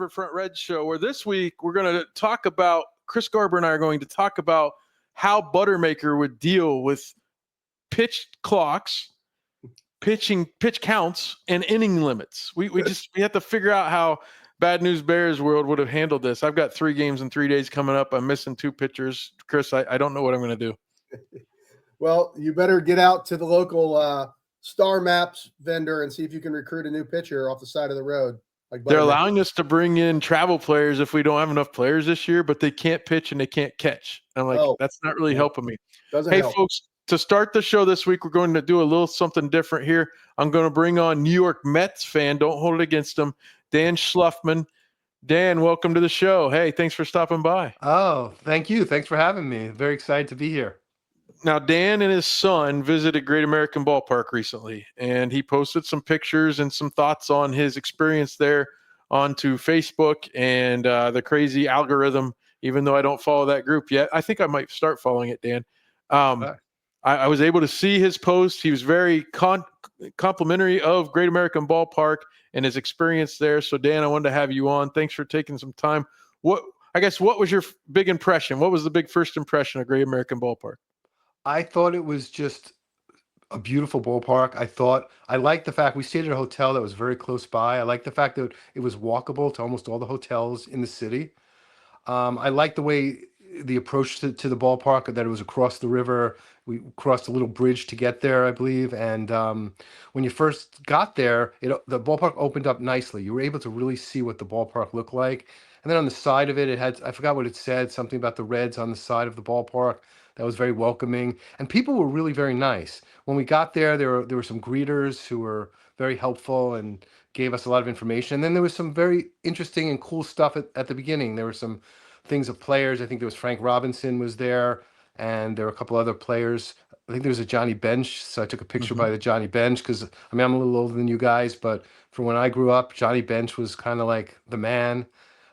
Riverfront Reds Show, where this week we're going to talk about, Chris Garber and I are going to talk about how Buttermaker would deal with pitch clocks, pitch counts, and inning limits. We have to figure out how Bad News Bears world would have handled this. I've got 3 games in 3 days coming up. I'm missing 2 pitchers. Chris, I don't know what I'm going to do. Well, you better get out to the local Star Maps vendor and see if you can recruit a new pitcher off the side of the road. They're allowing us to bring in travel players if we don't have enough players this year, but they can't pitch and they can't catch. I'm like, that's not really helping me. Hey, folks, to start the show this week, we're going to do a little something different here. I'm going to bring on New York Mets fan, don't hold it against him, Dan Shlufman. Dan, welcome to the show. Hey, thanks for stopping by. Oh, thank you. Thanks for having me. Very excited to be here. Now, Dan and his son visited Great American Ballpark recently, and he posted some pictures and some thoughts on his experience there onto Facebook and the crazy algorithm, even though I don't follow that group yet. I think I might start following it, Dan. I was able to see his post. He was very complimentary of Great American Ballpark and his experience there. So, Dan, I wanted to have you on. Thanks for taking some time. What was your big impression? What was the big first impression of Great American Ballpark? I thought it was just a beautiful ballpark. I liked the fact we stayed at a hotel that was very close by. I liked the fact that it was walkable to almost all the hotels in the city. I liked the way the approach to the ballpark, that it was across the river. We crossed a little bridge to get there, I believe. And when you first got there, the ballpark opened up nicely. You were able to really see what the ballpark looked like. And then on the side of it, it had, I forgot what it said, something about the Reds on the side of the ballpark. That was very welcoming. And people were really very nice. When we got there, there were some greeters who were very helpful and gave us a lot of information. And then there was some very interesting and cool stuff at the beginning. There were some things of players. I think there was Frank Robinson was there, and there were a couple other players. I think there was a Johnny Bench, so I took a picture by the Johnny Bench because, I mean, I'm a little older than you guys, but for when I grew up, Johnny Bench was kind of like the man.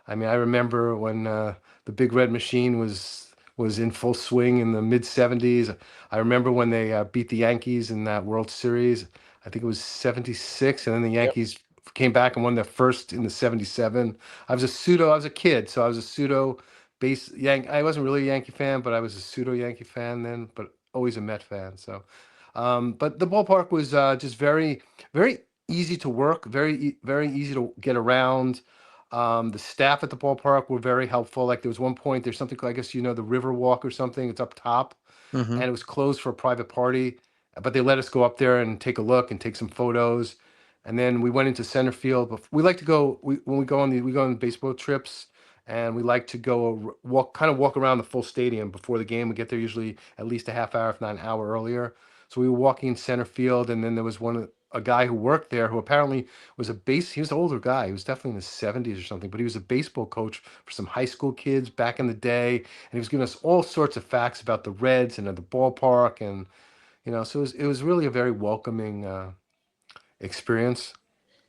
I mean, I remember when the Big Red Machine was in full swing in the mid-'70s. I remember when they beat the Yankees in that World Series. I think it was 76, and then the Yankees came back and won their first in the 77. I was a kid, so I was a pseudo base Yankee. I wasn't really a Yankee fan, but I was a pseudo Yankee fan then, but always a Met fan. So, but the ballpark was just very, very easy to work, very, very easy to get around. The staff at the ballpark were very helpful. Like there was one point, there's something, I guess, the River Walk or something. It's up top, and it was closed for a private party, but they let us go up there and take a look and take some photos. And then we went into center field. But we like to go when we go on baseball trips, and we like to go walk around the full stadium before the game. We get there usually at least a half hour, if not an hour earlier. So we were walking in center field, and then there was a guy who worked there who apparently was he was an older guy. He was definitely in his 70s or something, but he was a baseball coach for some high school kids back in the day. And he was giving us all sorts of facts about the Reds and the ballpark. And, so it was really a very welcoming experience.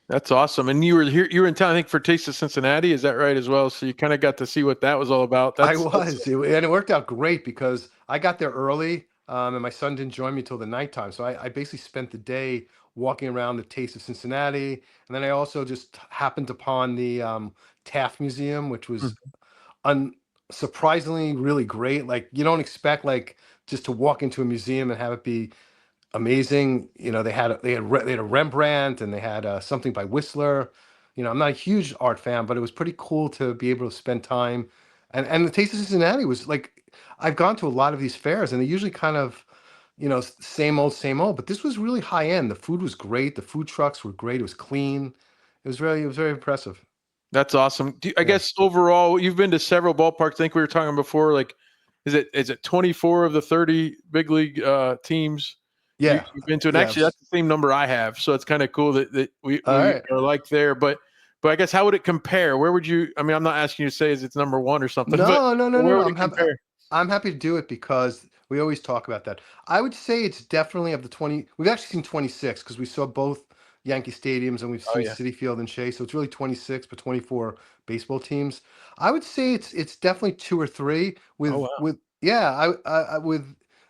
That's awesome. And you were in town, I think, for Taste of Cincinnati. Is that right as well? So you kind of got to see what that was all about. And it worked out great because I got there early and my son didn't join me till the nighttime. So I basically spent the day walking around the Taste of Cincinnati. And then I also just happened upon the Taft Museum, which was surprisingly really great. Like you don't expect just to walk into a museum and have it be amazing. They had a Rembrandt and they had something by Whistler. I'm not a huge art fan, but it was pretty cool to be able to spend time. And the Taste of Cincinnati was like, I've gone to a lot of these fairs and they usually kind of, same old, but this was really high end. The food was great. The food trucks were great. It was clean. It was very impressive. That's awesome. I guess overall, you've been to several ballparks. I think we were talking before, like, is it 24 of the 30 big league teams? Yeah. You've been to, and actually that's the same number I have. So it's kind of cool that we are like there, but I guess how would it compare? Where would you, I mean, I'm not asking you to say it's number one or something. No. I'm happy to do it because we always talk about that. I would say it's definitely of the 20. We've actually seen 26 because we saw both Yankee stadiums and we've seen Citi Field and Shea. So it's really 26 but 24 baseball teams. I would say it's definitely 2 or 3 with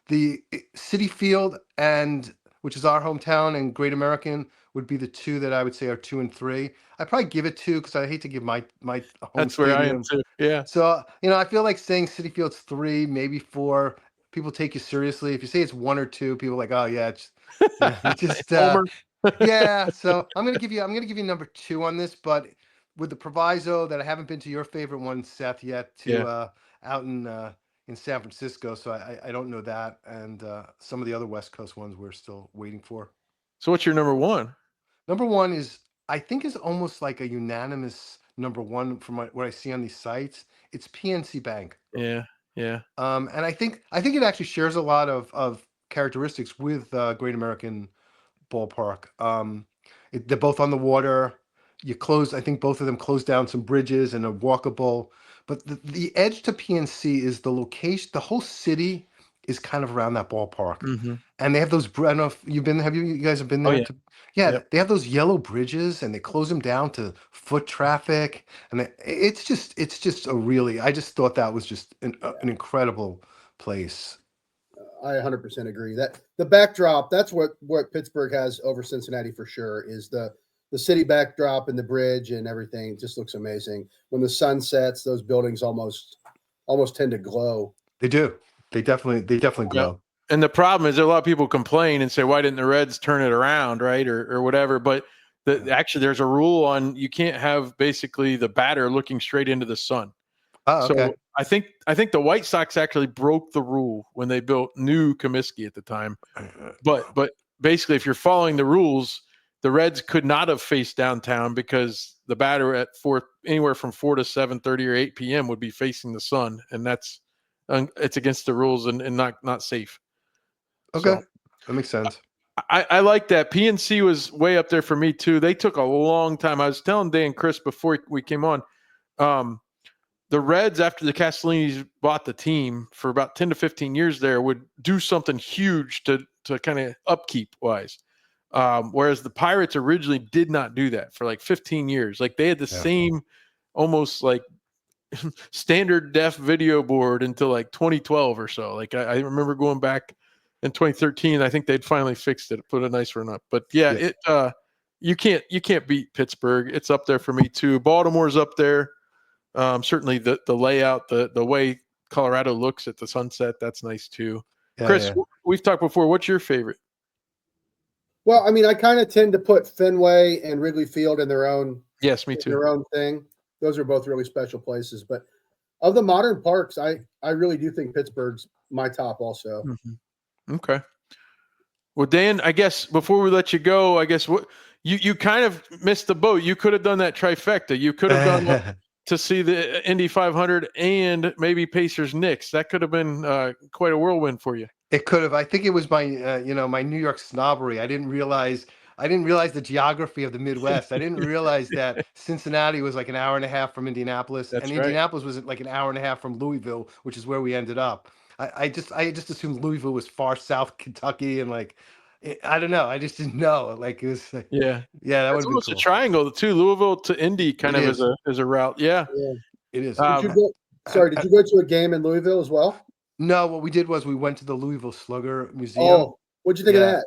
the Citi Field, and which is our hometown, and Great American would be the two that I would say are 2 and 3. I probably give it 2 because I hate to give my home That's where I am stadium. too. Yeah. So I feel like saying Citi Field's 3, maybe 4. People take you seriously. If you say it's 1 or 2, people are like, oh yeah, it's just Homer. yeah. So I'm gonna give you number 2 on this, but with the proviso that I haven't been to your favorite one, Seth, yet Yeah. out in San Francisco. So I don't know that, and some of the other West Coast ones we're still waiting for. So what's your number one? Number 1 is I think is almost like a unanimous number 1 from what I see on these sites. It's PNC Bank. Yeah. Yeah. And I think it actually shares a lot of characteristics with Great American Ballpark. They're both on the water. I think both of them close down some bridges and are walkable. But the edge to PNC is the location. The whole city is kind of around that ballpark, Mm-hmm. and they have those. I don't know if you've been. Have you guys have been Oh there? yeah. Yeah, Yep. they have those yellow bridges, and they close them down to foot traffic, and it's just a really. I just thought that was just an incredible place. I 100% agree that the backdrop, that's what Pittsburgh has over Cincinnati for sure, is the city backdrop and the bridge and everything. It just looks amazing. When the sun sets, those buildings almost tend to glow. They do. They definitely Yeah. glow. And the problem is a lot of people complain and say, why didn't the Reds turn it around, right? Or whatever. But actually there's a rule on you can't have basically the batter looking straight into the sun. Oh, okay. So I think the White Sox actually broke the rule when they built new Comiskey at the time. But basically, if you're following the rules, the Reds could not have faced downtown because the batter at anywhere from 4 to 7:30 or 8 p.m. would be facing the sun, and it's against the rules and not safe. Okay, So, that makes sense. I like that. PNC was way up there for me too. They took a long time. I was telling Dan and Chris before we came on. The Reds, after the Castellinis bought the team for about 10 to 15 years there, would do something huge to kind of upkeep wise. Whereas the Pirates originally did not do that for like 15 years. Like they had the same almost like standard def video board until like 2012 or so. Like I remember going back in 2013. I think they'd finally fixed it, put a nice run up. But yeah. You can't beat Pittsburgh. It's up there for me too. Baltimore's up there. Certainly the layout, the way Colorado looks at the sunset, that's nice too. Yeah, Chris, yeah. we've talked before. What's your favorite? Well, I mean, I kind of tend to put Fenway and Wrigley Field in their own Yes, me too. their own thing. Those are both really special places. But of the modern parks, I really do think Pittsburgh's my top also. Mm-hmm. Okay. Well, Dan, I guess before we let you go, I guess what you kind of missed the boat. You could have done that trifecta. You could have done to see the Indy 500 and maybe Pacers Knicks. That could have been quite a whirlwind for you. It could have. I think it was my my New York snobbery. I didn't realize the geography of the Midwest. I didn't realize that Cincinnati was like an hour and a half from Indianapolis, That's and right. Indianapolis was like an hour and a half from Louisville, which is where we ended up. I just assumed Louisville was far south Kentucky, and like I don't know. I just didn't know. Like it was. Like, Yeah. yeah, that would It's be almost cool. a triangle too. Louisville to Indy kind It of is. as a route. Yeah. It is. Did you go to a game in Louisville as well? No, what we did was we went to the Louisville Slugger Museum. Oh, what'd you think of that?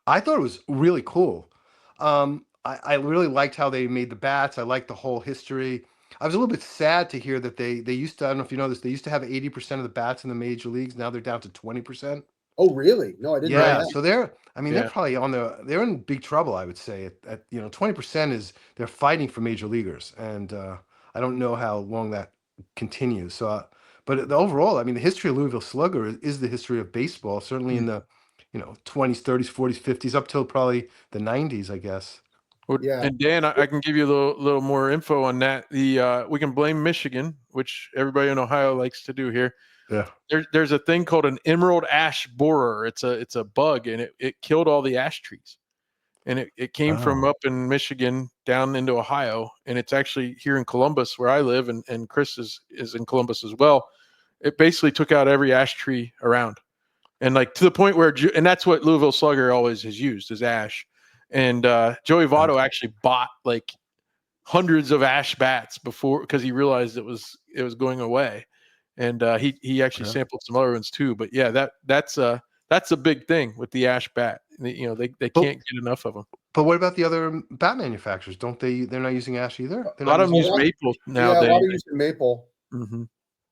I thought it was really cool. I really liked how they made the bats. I liked the whole history. I was a little bit sad to hear that they used to, I don't know if you know this, they used to have 80% of the bats in the major leagues. Now they're down to 20%. Oh, really? No, I didn't know that. So they're probably they're in big trouble, I would say. At 20% is they're fighting for major leaguers, and I don't know how long that continues. So, but overall, I mean, the history of Louisville Slugger is the history of baseball, certainly in the 20s, 30s, 40s, 50s, up till probably the 90s, I guess. Well, Yeah. And Dan, I can give you a little more info on that. We can blame Michigan, which everybody in Ohio likes to do here. Yeah. There's a thing called an emerald ash borer. It's a bug, and it killed all the ash trees. And it came from up in Michigan down into Ohio, and it's actually here in Columbus where I live, and Chris is in Columbus as well. It basically took out every ash tree around, and like to the point where, and that's what Louisville Slugger always has used is ash. And Joey Votto actually bought like hundreds of ash bats before because he realized it was going away, and he actually sampled some other ones too. But yeah, that's that's a big thing with the ash bat. They can't get enough of them. But what about the other bat manufacturers? Don't they? They're not using ash either. A lot of them use maple nowadays. Yeah, a lot of using maple. Mm-hmm.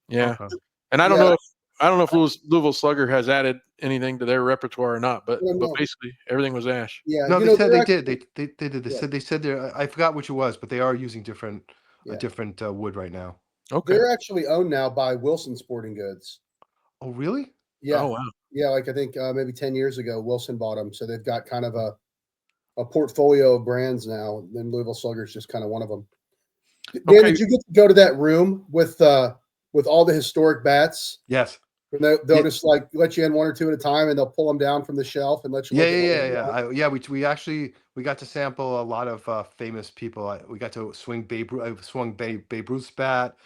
Yeah, Okay. and I don't know if Louisville Slugger has added anything to their repertoire or not, but basically everything was ash. Yeah, no, they said they did. They did. They said they're. I forgot which it was, but they are using different wood right now. Okay, they're actually owned now by Wilson Sporting Goods. Oh, really? Yeah. Oh, wow. Yeah, like I think maybe 10 years ago, Wilson bought them, so they've got kind of a portfolio of brands now. Then Louisville Slugger's just kind of one of them. Dan, did you get to go to that room with all the historic bats? Yes. And they'll just like let you in one or two at a time, and they'll pull them down from the shelf and let you. We actually got to sample a lot of famous people. We got to swing I swung Babe Ruth's bat,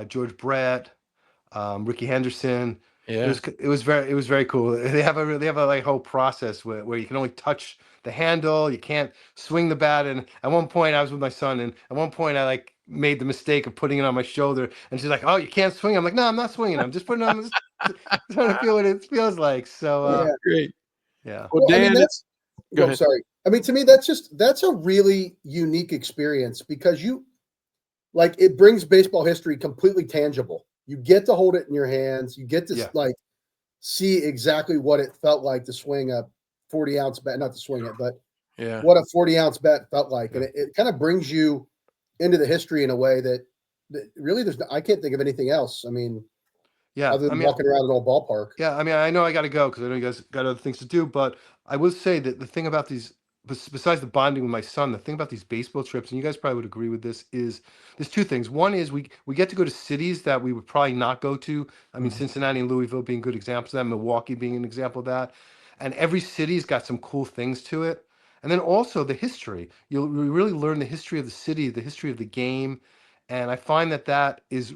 George Brett, Ricky Henderson. Yeah, it was very cool. They have a like whole process where you can only touch the handle, you can't swing the bat. And at one point, I was with my son, and at one point, I like made the mistake of putting it on my shoulder, and she's like, "Oh, you can't swing." I'm like, "No, I'm not swinging. I'm just putting it on." Trying to feel what it feels like. So great. Yeah. Well, Dan, sorry. I mean, to me, that's a really unique experience because it brings baseball history completely tangible. You get to hold it in your hands. You get to like see exactly what it felt like to swing a 40-ounce bat, not to swing it, but what a 40-ounce bat felt like. And it kind of brings you into the history in a way that really I can't think of anything else. I mean, other than walking around an old ballpark. Yeah, I mean, I know I got to go because I know you guys got other things to do, but I will say that the thing about these, besides the bonding with my son, the thing about these baseball trips, and you guys probably would agree with this, is there's two things. One is we get to go to cities that we would probably not go to. I mean, Cincinnati and Louisville being good examples of that, Milwaukee being an example of that. And every city's got some cool things to it. And then also the history. You'll really learn the history of the city, the history of the game. And I find that has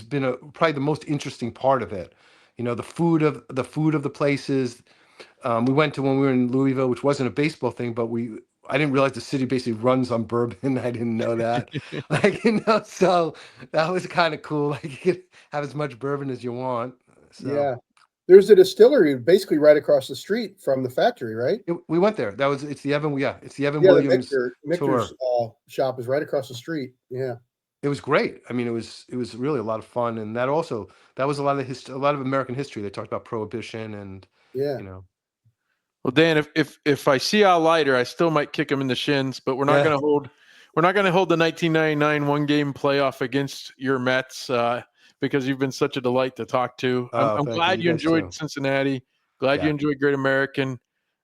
been probably the most interesting part of it. The food of the places. We went to when we were in Louisville, which wasn't a baseball thing, but I didn't realize the city basically runs on bourbon. I didn't know that. So that was kind of cool. Like you could have as much bourbon as you want. So. Yeah. There's a distillery basically right across the street from the factory, right? We went there. It's the Evan Williams the Michter's shop is right across the street. Yeah. It was great. I mean, it was really a lot of fun, and that was a lot of American history. They talked about Prohibition and Well, Dan, if I see Al Leiter, I still might kick him in the shins, but we're not going to hold the 1999 one-game playoff against your Mets because you've been such a delight to talk to. I'm glad you enjoyed Cincinnati. Glad you enjoyed Great American.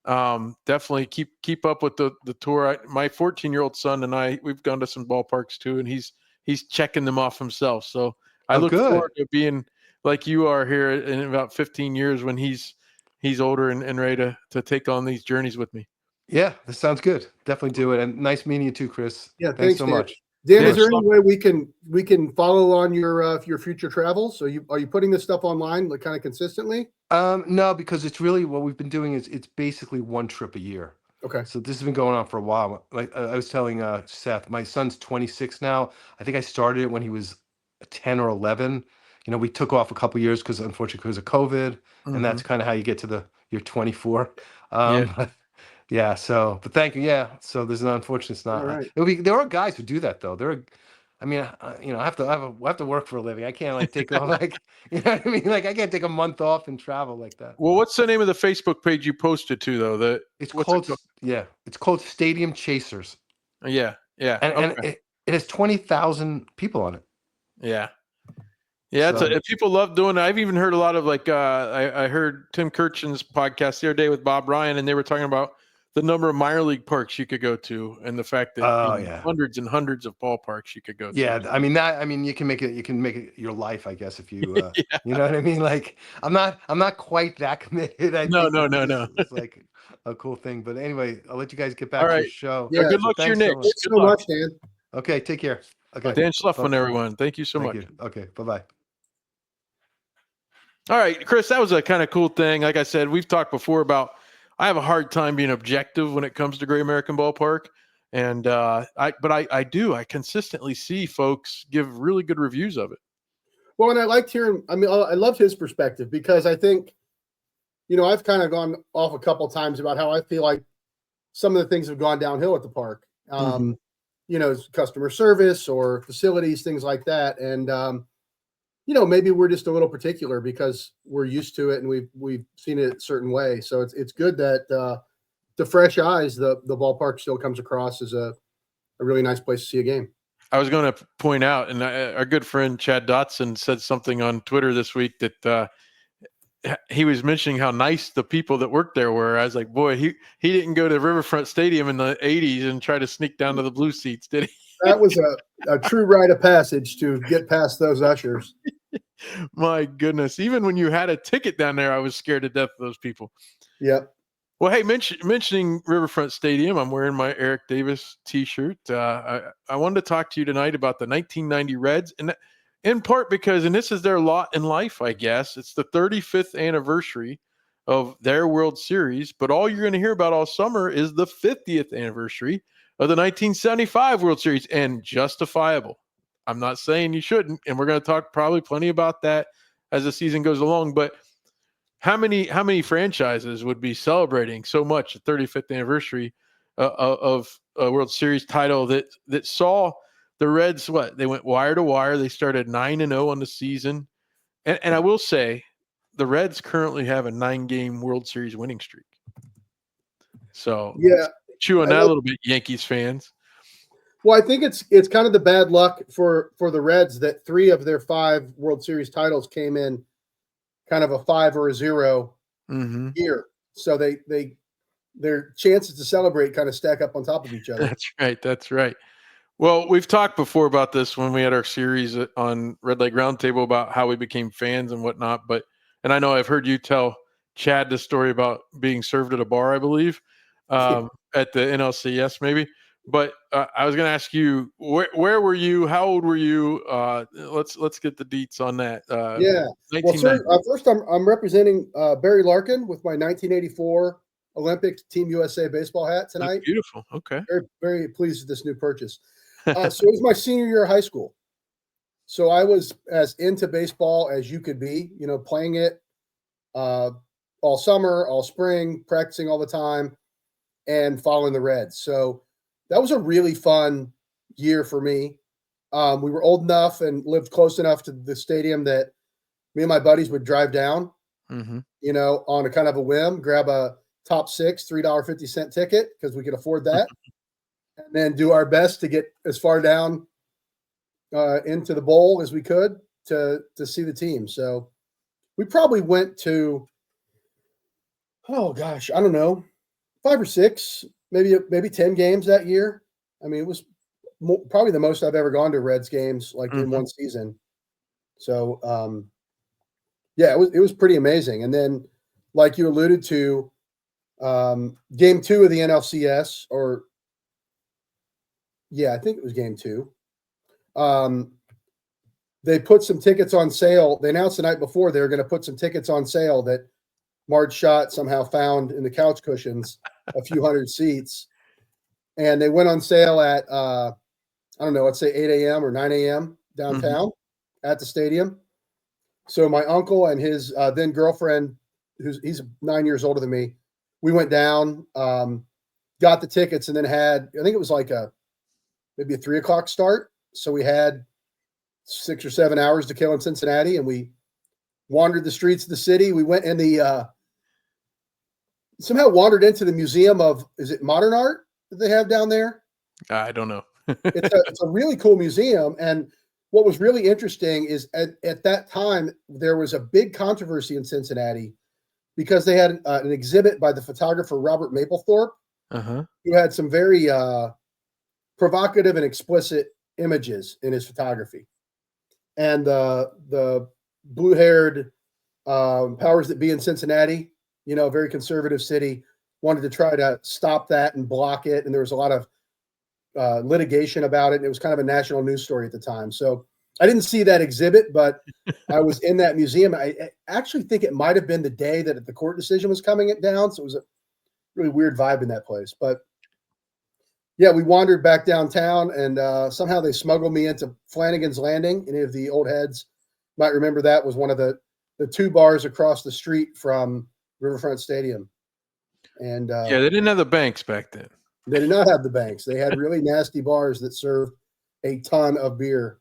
Definitely keep up with the tour. My 14-year-old son and we've gone to some ballparks too, and he's checking them off himself. So I look forward to being like you are here in about 15 years when he's older and ready to take on these journeys with me. Yeah, this sounds good. Definitely do it. And nice meeting you too, Chris. Yeah, thanks so much. Dan, is there any way we can follow on your future travels? Are you putting this stuff online like kind of consistently? No, because it's really what we've been doing is it's basically one trip a year. Okay. So this has been going on for a while. Like I was telling Seth, my son's 26 now. I think I started it when he was 10 or 11. We took off a couple years because of COVID, and that's kind of how you get to you're 24. But thank you. Yeah. So there's an unfortunate. It's not. Right. There are guys who do that though. I have to work for a living. I can't like take off like, you know what I mean? Like I can't take a month off and travel like that. Well, what's the name of the Facebook page you posted to though? It's called Stadium Chasers. Yeah. And it has 20,000 people on it. Yeah. Yeah, so, people love doing it. I've even heard a lot of I heard Tim Kirchin's podcast the other day with Bob Ryan, and they were talking about the number of minor league parks you could go to, and the fact that hundreds and hundreds of ballparks you could go to. Yeah, I mean you can make it your life, I guess, if you you know what I mean. Like I'm not quite that committed. No. It's like a cool thing, but anyway, I'll let you guys get back to the show. Yeah, good luck to your Knicks. Thanks so much, Dan. Okay, take care. Okay, Dan Shlufman, everyone. Thank you so much. Okay, bye-bye. All right, Chris, that was a kind of cool thing. Like I said, we've talked before about I have a hard time being objective when it comes to Great American Ballpark. And I consistently see folks give really good reviews of it. Well, and I liked hearing, I loved his perspective because I think I've kind of gone off a couple times about how I feel like some of the things have gone downhill at the park. Customer service or facilities, things like that. And, maybe we're just a little particular because we're used to it and we've seen it a certain way. So it's good that to fresh eyes, the ballpark still comes across as a really nice place to see a game. I was going to point out, and our good friend Chad Dotson said something on Twitter this week that he was mentioning how nice the people that worked there were. I was like, boy, he didn't go to Riverfront Stadium in the 80s and try to sneak down to the blue seats, did he? That was a true rite of passage to get past those ushers. My goodness. Even when you had a ticket down there, I was scared to death of those people. Yep. Well, hey, mentioning Riverfront Stadium, I'm wearing my Eric Davis T-shirt. I wanted to talk to you tonight about the 1990 Reds, and in part because, and this is their lot in life, I guess, it's the 35th anniversary of their World Series, but all you're going to hear about all summer is the 50th anniversary of the 1975 World Series, and justifiable. I'm not saying you shouldn't, and we're going to talk probably plenty about that as the season goes along, but how many franchises would be celebrating so much the 35th anniversary of a World Series title that saw the Reds, they went wire to wire. They started 9-0 on the season. And I will say the Reds currently have a 9-game World Series winning streak. So yeah, chew on that a little bit, Yankees fans. Well, I think it's kind of the bad luck for the Reds that 3 of their 5 World Series titles came in kind of a 5 or a 0 year. So their chances to celebrate kind of stack up on top of each other. That's right. Well, we've talked before about this when we had our series on Red Leg Roundtable about how we became fans and whatnot. And I know I've heard you tell Chad the story about being served at a bar, I believe, at the NLCS maybe. But I was going to ask you, where were you? How old were you? Let's get the deets on that. Yeah. Well, sir, first I'm representing Barry Larkin with my 1984 Olympic Team USA baseball hat tonight. That's beautiful. Okay. Very, very pleased with this new purchase. So it was my senior year of high school. So I was as into baseball as you could be, playing it all summer, all spring, practicing all the time, and following the Reds. So that was a really fun year for me. We were old enough and lived close enough to the stadium that me and my buddies would drive down, on a kind of a whim, grab a top 6 $3.50 ticket because we could afford that, and then do our best to get as far down into the bowl as we could to see the team. So we probably went to, oh gosh, I don't know, 5 or 6, maybe 10 games that year. I mean, it was probably the most I've ever gone to Reds games in one season. So, it was pretty amazing. And then, like you alluded to, game 2 of the NLCS, I think it was game 2. They put some tickets on sale. They announced the night before they were going to put some tickets on sale that Marge Schott somehow found in the couch cushions, a few hundred seats. And they went on sale at, I don't know, let's say 8 a.m. or 9 a.m. downtown at the stadium. So my uncle and his then girlfriend, he's 9 years older than me, we went down, got the tickets, and then had, I think it was like maybe a 3 o'clock start. So we had 6 or 7 hours to kill in Cincinnati, and we wandered the streets of the city. We went in somehow wandered into the Museum of, is it modern art that they have down there? I don't know. It's a really cool museum. And what was really interesting is at that time, there was a big controversy in Cincinnati because they had an exhibit by the photographer Robert Mapplethorpe, who had some very provocative and explicit images in his photography. And the blue-haired powers that be in Cincinnati, very conservative city, wanted to try to stop that and block it. And there was a lot of litigation about it. And it was kind of a national news story at the time. So I didn't see that exhibit, but I was in that museum. I actually think it might have been the day that the court decision was coming down. So it was a really weird vibe in that place. But yeah, we wandered back downtown, and somehow they smuggled me into Flanagan's Landing. Any of the old heads might remember that was one of the 2 bars across the street from Riverfront Stadium. And Yeah, they didn't have the banks back then. they did not have the banks. They had really nasty bars that served a ton of beer.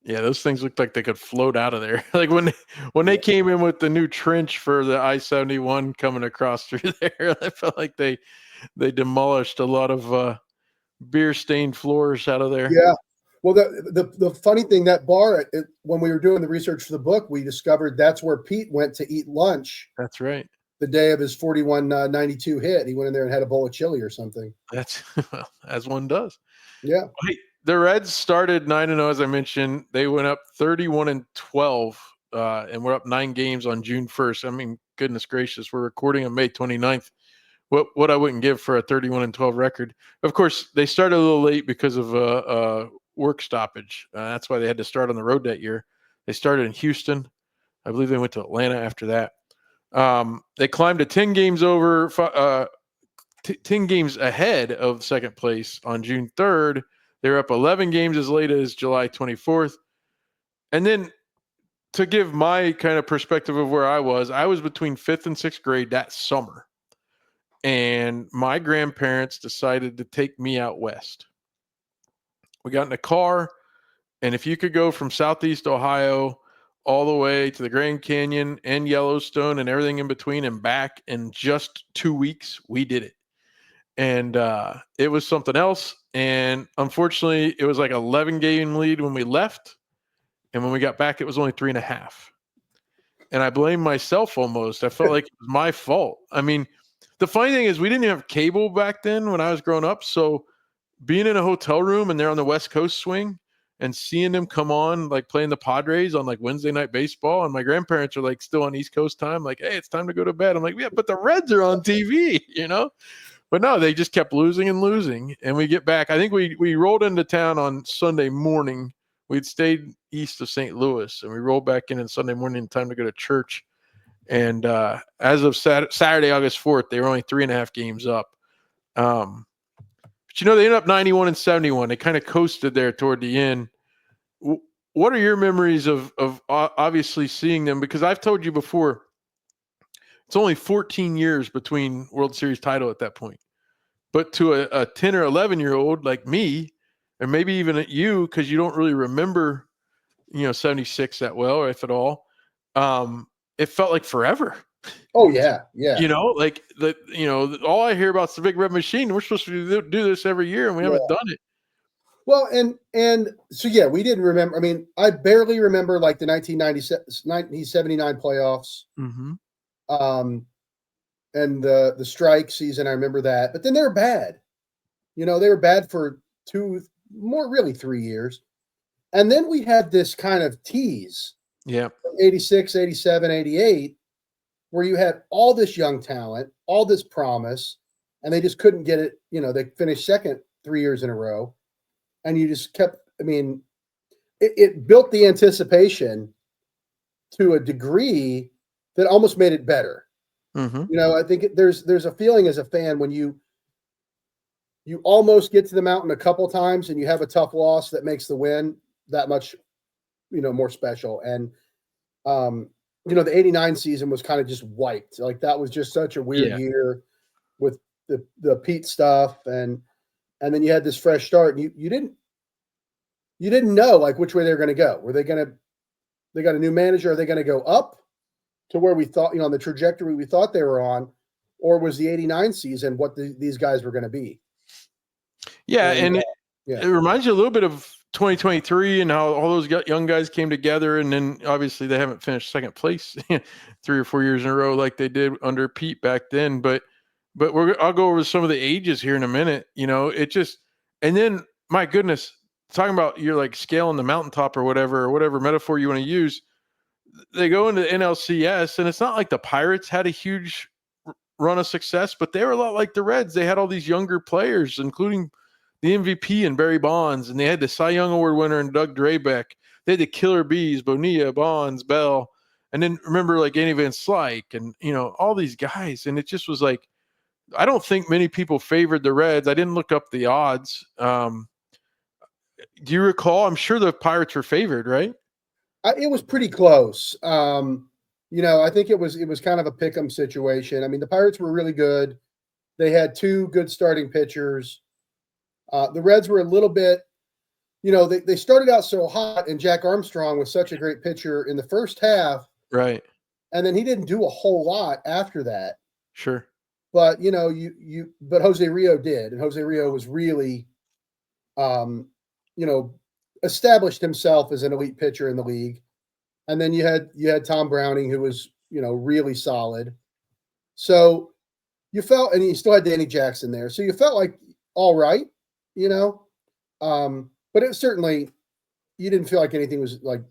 Yeah, those things looked like they could float out of there. Like when they came in with the new trench for the I-71 coming across through there, I felt like they demolished a lot of beer stained floors out of there. Yeah. Well, the funny thing, that bar, when we were doing the research for the book, we discovered that's where Pete went to eat lunch. That's right. The day of his 41-92 hit. He went in there and had a bowl of chili or something. That's well, as one does. Yeah. Hey, the Reds started 9-0, as I mentioned. They went up 31-12, and we're up 9 games on June 1st. I mean, goodness gracious, we're recording on May 29th. What I wouldn't give for a 31-12 record. Of course, they started a little late because of a work stoppage. That's why they had to start on the road that year. They started in Houston. I believe they went to Atlanta after that. They climbed to 10 games over, 10 games ahead of second place on June 3rd. They were up 11 games as late as July 24th. And then to give my kind of perspective of where I was between 5th and 6th grade that summer. And my grandparents decided to take me out west. We got in a car, and if you could go from Southeast Ohio all the way to the Grand Canyon and Yellowstone and everything in between and back in just 2 weeks, we did it. And it was something else. And unfortunately, it was like 11-game lead when we left. And when we got back, it was only 3.5. And I blame myself almost. I felt like it was my fault. I mean, the funny thing is we didn't have cable back then when I was growing up. So being in a hotel room and they're on the West Coast swing and seeing them come on, like playing the Padres on like Wednesday night baseball. And my grandparents are like still on East Coast time. Like, hey, it's time to go to bed. I'm like, yeah, but the Reds are on TV, you know? But no, they just kept losing and losing. And we get back. I think we rolled into town on Sunday morning. We'd stayed east of St. Louis, and we rolled back in on Sunday morning in time to go to church. And as of Saturday, August 4th, they were only 3.5 games up. But they ended up 91-71. They kind of coasted there toward the end. What are your memories of obviously seeing them? Because I've told you before, it's only 14 years between World Series title at that point. But to a 10 or 11-year-old like me, or maybe even you, because you don't really remember, 76 that well, or if at all, it felt like forever. Oh, yeah. Yeah. All I hear about is the Big Red Machine. We're supposed to do this every year, and we haven't done it. Well, and so, yeah, we didn't remember. I mean, I barely remember like the 1979 playoffs. Mm-hmm. And the strike season, I remember that. But then they were bad. They were bad for 3 years. And then we had this kind of tease. Yeah. 86, 87, 88, where you had all this young talent, all this promise, and they just couldn't get it. They finished second 3 years in a row. And you just kept, it built the anticipation to a degree that almost made it better. Mm-hmm. I think there's a feeling as a fan when you almost get to the mountain a couple times and you have a tough loss that makes the win that much, more special. And, the 89 season was kind of just wiped. Like that was just such a weird year with the Pete stuff. And then you had this fresh start and you didn't know like which way they're going to go. They got a new manager. Are they going to go up to where we thought, on the trajectory we thought they were on, or was the 89 season what these guys were going to be? Yeah. It reminds you a little bit of 2023 and how all those young guys came together. And then obviously they haven't finished second place 3 or 4 years in a row like they did under Pete back then. But I'll go over some of the ages here in a minute. And then my goodness, talking about you're like scaling the mountaintop or whatever metaphor you want to use. They go into the NLCS, and it's not like the Pirates had a huge run of success, but they were a lot like the Reds. They had all these younger players, including the MVP and Barry Bonds, and they had the Cy Young Award winner and Doug Drabek. They had the Killer Bees, Bonilla, Bonds, Bell, and then remember like Andy Van Slyke and all these guys. And it just was like, I don't think many people favored the Reds. I didn't look up the odds. Do you recall? I'm sure the Pirates were favored, right? It was pretty close. I think it was kind of a pick 'em situation. I mean, the Pirates were really good. They had two good starting pitchers. The Reds were a little bit, they started out so hot, and Jack Armstrong was such a great pitcher in the first half, Right. and then he didn't do a whole lot after that. Sure. But but Jose Rio did, and Jose Rio was really, established himself as an elite pitcher in the league. And then you had Tom Browning, who was really solid. So you felt, and you still had Danny Jackson there, so you felt like all right, but it was certainly, you didn't feel like anything was like,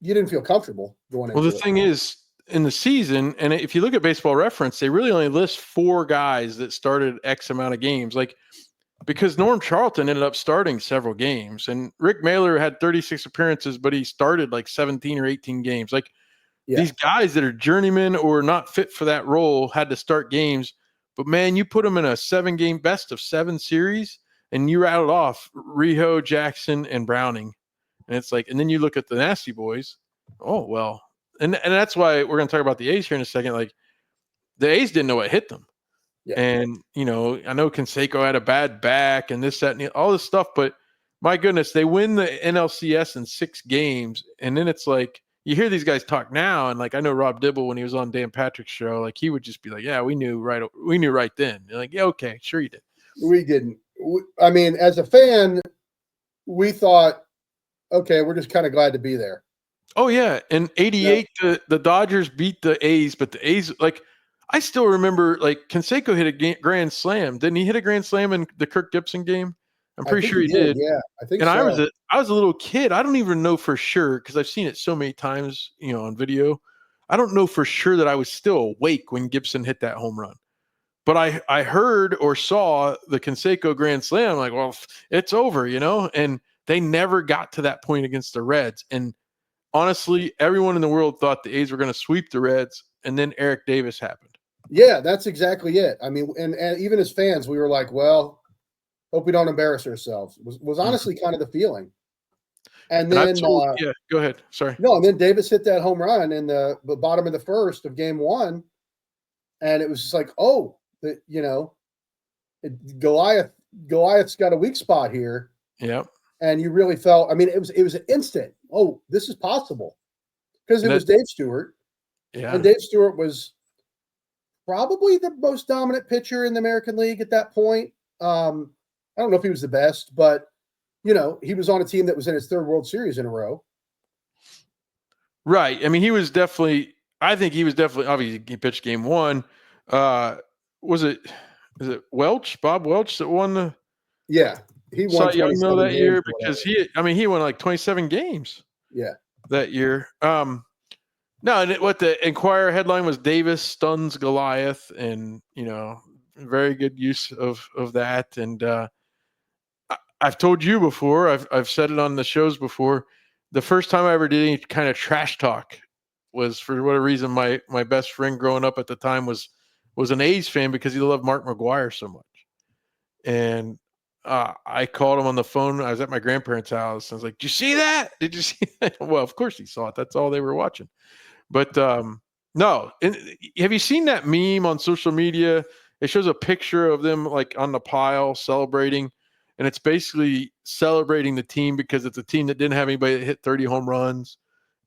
you didn't feel comfortable going into Well, the it. thing is, in the season, and if you look at Baseball Reference, they really only list 4 guys that started X amount of games. Like, because Norm Charlton ended up starting several games, and Rick Mailer had 36 appearances, but he started like 17 or 18 games. Like, these guys that are journeymen or not fit for that role had to start games. But man, you put them in a 7-game best of 7 series, and you rattled off Rio, Jackson, and Browning. And it's like, and then you look at the Nasty Boys. Oh, well. And that's why we're going to talk about the A's here in a second. Like, the A's didn't know what hit them. Yeah. And, I know Canseco had a bad back and this, that, and all this stuff, but my goodness, they win the NLCS in 6 games. And then it's like, you hear these guys talk now, and like, I know Rob Dibble, when he was on Dan Patrick's show, like, he would just be like, yeah, we knew right then. You're like, yeah, okay, sure you did. We didn't. I mean, as a fan, we thought, okay, we're just kind of glad to be there. Oh, yeah. In 88, the Dodgers beat the A's, but the A's, like, I still remember, like, Canseco hit a grand slam. Didn't he hit a grand slam in the Kirk Gibson game? I'm pretty sure he did. Yeah, I think and so. I was a little kid. I don't even know for sure, because I've seen it so many times, on video. I don't know for sure that I was still awake when Gibson hit that home run. But I heard or saw the Canseco grand slam. I'm like, well, it's over, and they never got to that point against the Reds. And honestly, everyone in the world thought the A's were going to sweep the Reds, and then Eric Davis happened. Yeah, that's exactly it. I mean, and even as fans, we were like, well, hope we don't embarrass ourselves. Was honestly kind of the feeling. And then, go ahead. Sorry. No, and then Davis hit that home run in the bottom of the first of game 1, and it was just like, oh, Goliath's got a weak spot here. Yep. And you really felt, I mean, it was an instant. Oh, this is possible, because it was Dave Stewart. Yeah. And Dave Stewart was probably the most dominant pitcher in the American League at that point. I don't know if he was the best, but he was on a team that was in its 3rd World Series in a row. Right. I mean, obviously he pitched game 1. Is it Welch, Bob Welch, that won the he won Cy Young that year, because he won like 27 games. Yeah. That year. No, and what the Enquirer headline was, Davis stuns Goliath, and very good use of that. And I've told you before, I've said it on the shows before, the first time I ever did any kind of trash talk was, for whatever reason, my best friend growing up at the time was an A's fan, because he loved Mark McGwire so much. And I called him on the phone. I was at my grandparents' house. I was like, did you see that? Did you see that? Well, of course he saw it. That's all they were watching. But no. And have you seen that meme on social media? It shows a picture of them like on the pile celebrating. And it's basically celebrating the team, because it's a team that didn't have anybody that hit 30 home runs,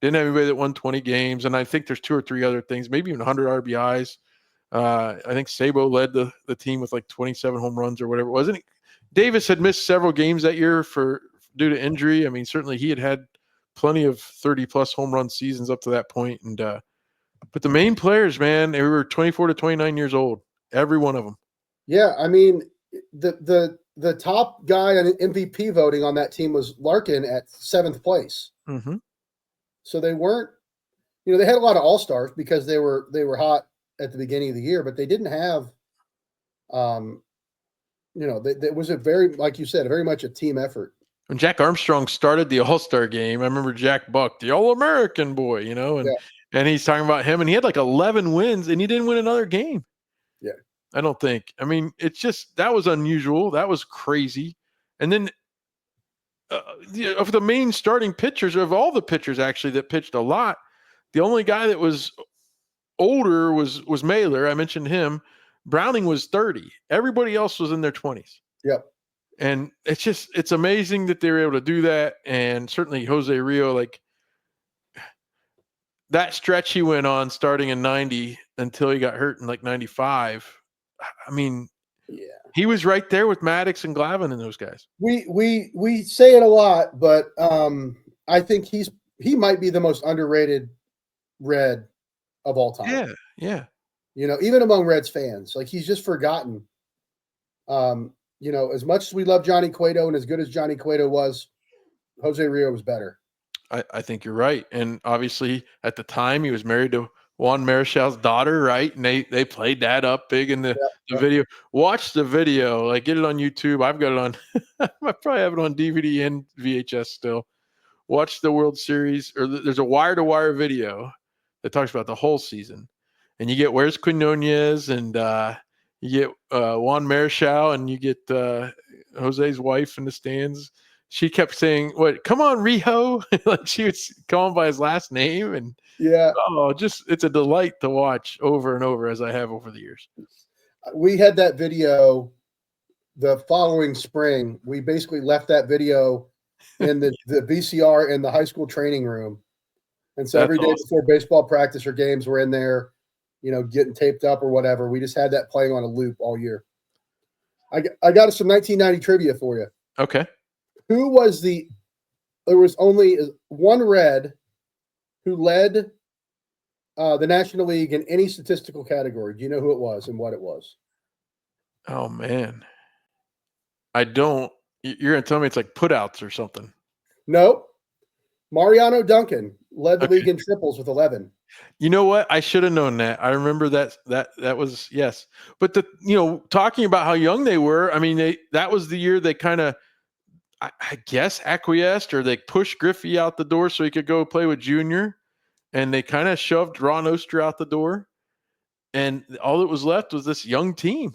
didn't have anybody that won 20 games. And I think there's 2 or 3 other things, maybe even 100 RBIs. I think Sabo led the team with like 27 home runs or whatever it was. And Davis had missed several games that year due to injury. I mean, certainly he had plenty of 30-plus home run seasons up to that point. And but the main players, man, they were 24 to 29 years old, every one of them. Yeah, I mean, the top guy on MVP voting on that team was Larkin at 7th place. Mm-hmm. So they weren't, they had a lot of all-stars because they were hot at the beginning of the year, but they didn't have, it was a very, like you said, very much a team effort. When Jack Armstrong started the All-Star game, I remember Jack Buck, the All-American boy, and he's talking about him, and he had like 11 wins, and he didn't win another game. Yeah. I don't think. I mean, it's just, that was unusual. That was crazy. And then of the main starting pitchers, of all the pitchers actually that pitched a lot, The only guy that was older was Mailer. I mentioned him. Browning was 30. Everybody else was in their 20s. Yep. And it's amazing that they were able to do that. And certainly Jose Rio, like that stretch he went on starting in 90 until he got hurt in like 95. I mean, Yeah. he was right there with Maddox and Glavine and those guys. We say it a lot, but I think he might be the most underrated Red of all time. Yeah, yeah. Even among Reds fans, like he's just forgotten. As much as we love Johnny Cueto and as good as Johnny Cueto was, Jose Rio was better. I think you're right. And obviously at the time he was married to Juan Marichal's daughter, right? And they played that up big in the video. Watch the video, like get it on YouTube. I've got it on I probably have it on DVD and VHS still. Watch the World Series, or there's a wire-to-wire video that talks about the whole season. And you get Where's Quinones, and you get Juan Marichal, and you get Jose's wife in the stands. She kept saying, come on, Rijo. Like she would call him by his last name. And it's a delight to watch over and over, as I have over the years. We had that video the following spring. We basically left that video in the VCR in the high school training room. And so every day before baseball practice or games, we're in there, getting taped up or whatever. We just had that playing on a loop all year. I got some 1990 trivia for you. Okay. There was only one Red who led the National League in any statistical category. Do you know who it was and what it was? Oh, man. I don't. You're going to tell me it's like putouts or something. No. Mariano Duncan led the league in triples with 11. You know what? I should have known that. I remember that was, yes. But talking about how young they were, I mean, that was the year they kind of, I guess, acquiesced, or they pushed Griffey out the door so he could go play with Junior, and they kind of shoved Ron Oster out the door, and all that was left was this young team.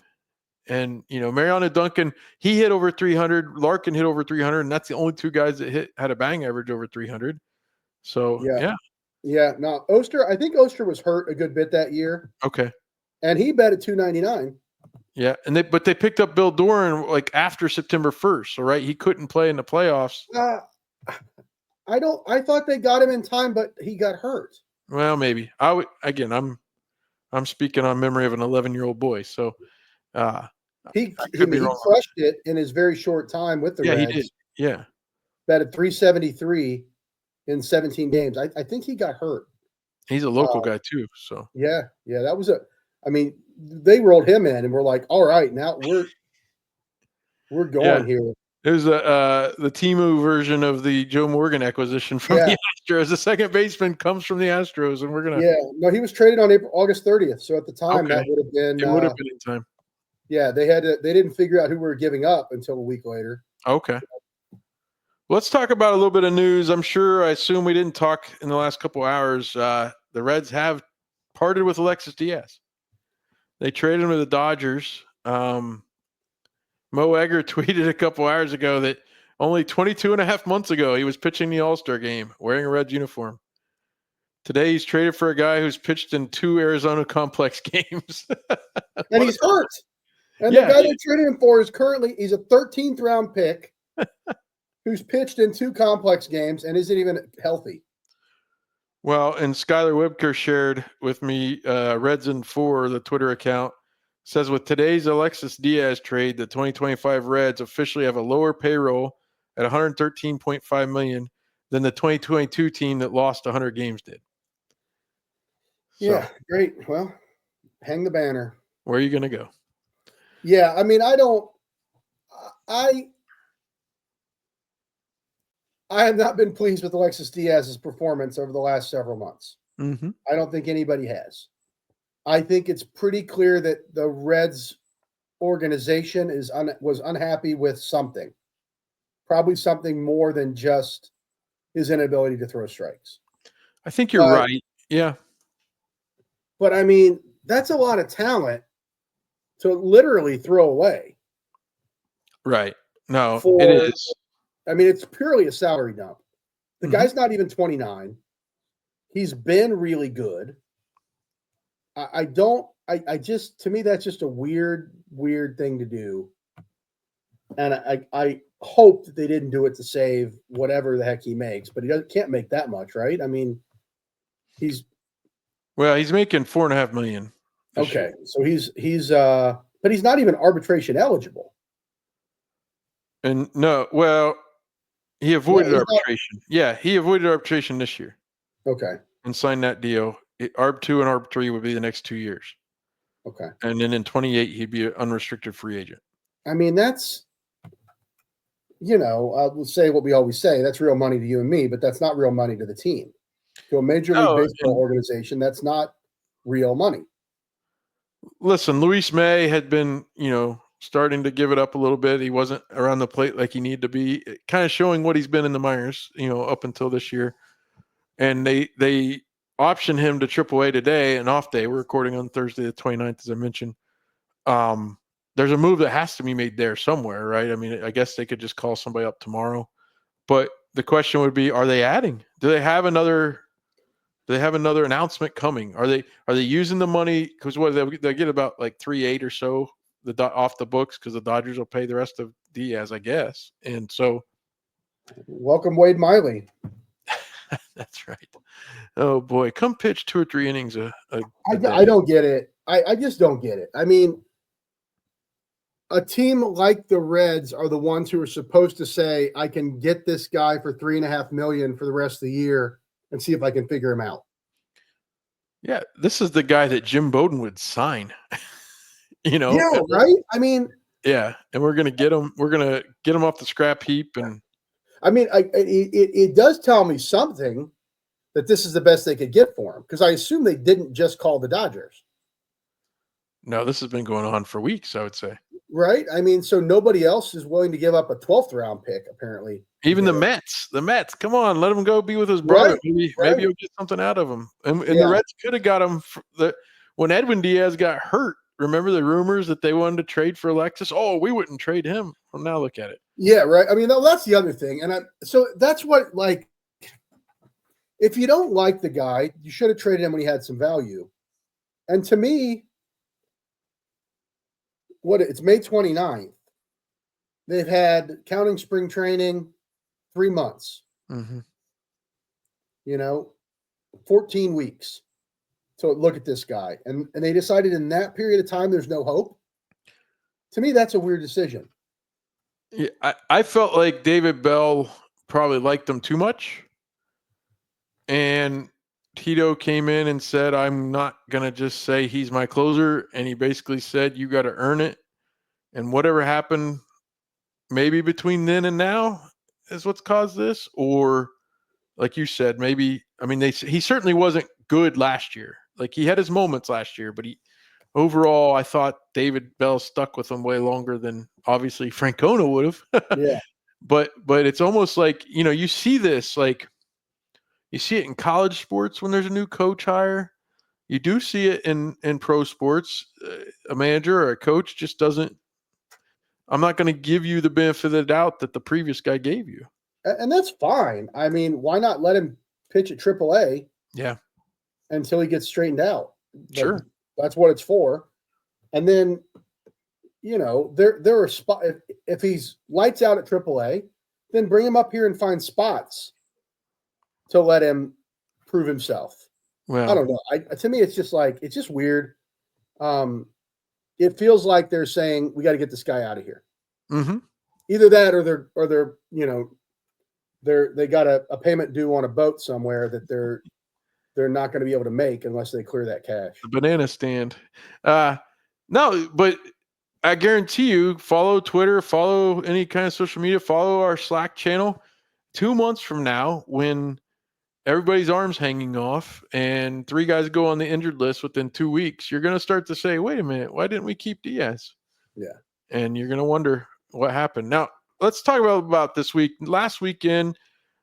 And Mariano Duncan, he hit over 300. Larkin hit over 300, and that's the only two guys that had a batting average over 300. So yeah. Now Oster, I think Oster was hurt a good bit that year. Okay, and he batted 299. Yeah, but they picked up Bill Doran like after September 1st, so right, he couldn't play in the playoffs. I thought they got him in time, but he got hurt. Well, maybe. I'm speaking on memory of an 11-year-old boy, so he crushed it in his very short time with the Reds. Yeah, he did. Yeah, batted 373 in 17 games. I think he got hurt. He's a local guy too, so yeah, that was they rolled him in, and we're like, all right, now we're going here. It was the Timu version of the Joe Morgan acquisition from the Astros. The second baseman comes from the Astros, and we're gonna. Yeah, no, he was traded on August 30th. So at the time, that would have been. It would have been in time. Yeah, they didn't figure out who we were giving up until a week later. Okay. Let's talk about a little bit of news. I assume we didn't talk in the last couple hours. The Reds have parted with Alexis Diaz. They traded him to the Dodgers. Mo Egger tweeted a couple hours ago that only 22 and a half months ago he was pitching the All-Star game wearing a Reds uniform. Today he's traded for a guy who's pitched in 2 Arizona complex games. And he's hurt. And the guy they traded him for he's a 13th round pick who's pitched in 2 complex games and isn't even healthy. Well, and Skylar Webker shared with me, Reds in 4, the Twitter account, says with today's Alexis Diaz trade, the 2025 Reds officially have a lower payroll at $113.5 million than the 2022 team that lost 100 games did. Yeah, great. Well, hang the banner. Where are you going to go? Yeah, I mean, I have not been pleased with Alexis Diaz's performance over the last several months. Mm-hmm. I don't think anybody has. I think it's pretty clear that the Reds organization was unhappy with something, probably something more than just his inability to throw strikes. I think you're right. Yeah. But I mean, that's a lot of talent to literally throw away. Right. No, it is. I mean, it's purely a salary dump. The guy's not even 29. He's been really good. I just, to me, that's just a weird thing to do. And I hope that they didn't do it to save whatever the heck he makes, but he can't make that much, right? I mean, he's making $4.5 million. Okay. Year. So but he's not even arbitration eligible. And he avoided arbitration. He avoided arbitration this year. Okay. And signed that deal. ARB 2 and ARB 3 would be the next 2 years. Okay. And then in 28, he'd be an unrestricted free agent. I mean, that's, we'll say what we always say. That's real money to you and me, but that's not real money to the team. To a Major League Baseball organization, that's not real money. Listen, Luis May had been, starting to give it up a little bit. He wasn't around the plate like he needed to be, kind of showing what he's been in the minors, up until this year. And they optioned him to AAA today, an off day. We're recording on Thursday the 29th, as I mentioned. There's a move that has to be made there somewhere, right? I mean, I guess they could just call somebody up tomorrow. But the question would be, are they adding? Do they have another announcement coming? Are they using the money? Because what they get about like 3.8 or so off the books, because the Dodgers will pay the rest of Diaz, I guess. And so, welcome Wade Miley. That's right. Oh boy, come pitch 2 or 3 innings. I don't get it. I just don't get it. I mean, a team like the Reds are the ones who are supposed to say, I can get this guy for $3.5 million for the rest of the year and see if I can figure him out. Yeah, this is the guy that Jim Bowden would sign. Yeah, right? I mean, yeah, and we're gonna get him. We're gonna get him off the scrap heap. And I mean, it does tell me something that this is the best they could get for him, because I assume they didn't just call the Dodgers. No, this has been going on for weeks, I would say. Right? I mean, so nobody else is willing to give up a 12th round pick, apparently. Even the Mets. Come on, let him go be with his brother. Right, maybe he'll get something out of him. And the Reds could have got him when Edwin Diaz got hurt. Remember the rumors that they wanted to trade for Alexis? Oh, we wouldn't trade him. Well, now look at it. Yeah, right. I mean, that's the other thing. And so that's what, like, if you don't like the guy, you should have traded him when he had some value. And to me, it's May 29th. They've had, counting spring training, 3 months. Mm-hmm. 14 weeks. So look at this guy. And they decided in that period of time there's no hope. To me, that's a weird decision. Yeah, I felt like David Bell probably liked them too much. And Tito came in and said, I'm not going to just say he's my closer. And he basically said, you got to earn it. And whatever happened maybe between then and now is what's caused this. Or like you said, maybe, I mean, he certainly wasn't good last year. Like, he had his moments last year, but overall, I thought David Bell stuck with him way longer than obviously Francona would have. Yeah. But it's almost like, you see this, like, you see it in college sports when there's a new coach hire. You do see it in pro sports. A manager or a coach just doesn't. I'm not going to give you the benefit of the doubt that the previous guy gave you. And that's fine. I mean, why not let him pitch at AAA? Yeah. Until he gets straightened out. Sure. That's what it's for. And then, there are spots. If he's lights out at AAA, then bring him up here and find spots to let him prove himself. Well, I don't know. To me, it's just weird. It feels like they're saying we got to get this guy out of here. Mm-hmm. Either that, or they got a payment due on a boat somewhere that they're not going to be able to make unless they clear that cash. The banana stand. No, but I guarantee you, follow Twitter, follow any kind of social media, follow our Slack channel. 2 months from now, when everybody's arms hanging off and 3 guys go on the injured list within 2 weeks, you're going to start to say, wait a minute, why didn't we keep Diaz? Yeah. And you're going to wonder what happened. Now, let's talk about this week. Last weekend,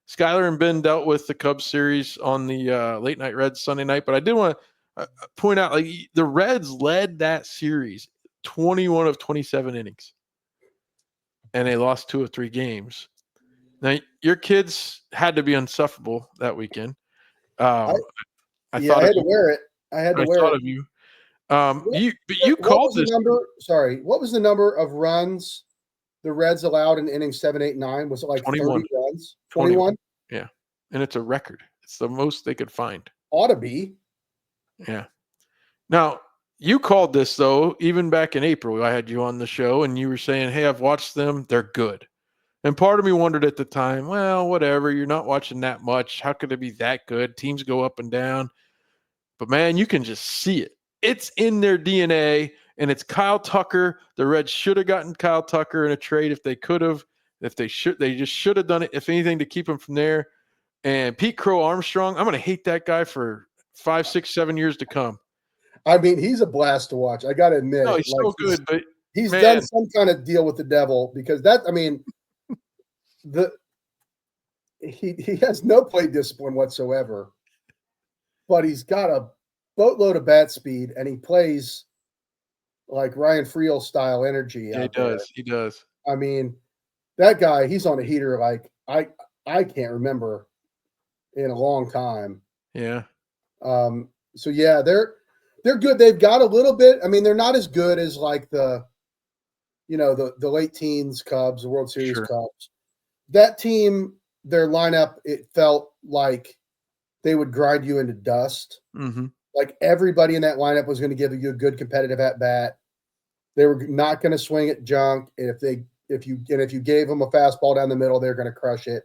Skyler and Ben dealt with the Cubs series on the late night Reds Sunday night, but I did want to point out, like, the Reds led that series 21 of 27 innings, and they lost 2 of 3 games. Now, your kids had to be insufferable that weekend. I Yeah, thought I of had to you. wear it. I had to I wear thought it. of you. What, You what called was the this. number? Sorry, what was the number of runs the Reds allowed in innings 7, 8, 9? Was it like 21. 30 runs? 21. 21? Yeah. And it's a record. It's the most they could find. Ought to be. Yeah. Now, you called this, though, even back in April. I had you on the show, and you were saying, hey, I've watched them. They're good. And part of me wondered at the time, well, whatever. You're not watching that much. How could it be that good? Teams go up and down. But, man, you can just see it. It's in their DNA, and it's Kyle Tucker. The Reds should have gotten Kyle Tucker in a trade if they could have. If they just should have done it, if anything, to keep him from there. And Pete Crow Armstrong, I'm going to hate that guy for 5, 6, 7 years to come. I mean, he's a blast to watch. I got to admit No, it. he's Like so good, but he's man, done some kind of deal with the devil because that. I mean, he has no play discipline whatsoever, but he's got a boatload of bat speed, and he plays like Ryan Friel style energy yeah, he out there. does. He does. I mean, that guy, he's on a heater like I can't remember in a long time. Yeah. So yeah, they're good. They've got a little bit. I mean, they're not as good as like the late teens Cubs, the World Series Sure. Cubs. That team, their lineup, it felt like they would grind you into dust. Mm-hmm. Like everybody in that lineup was going to give you a good competitive at bat. They were not going to swing at junk. And if you gave them a fastball down the middle, they're going to crush it.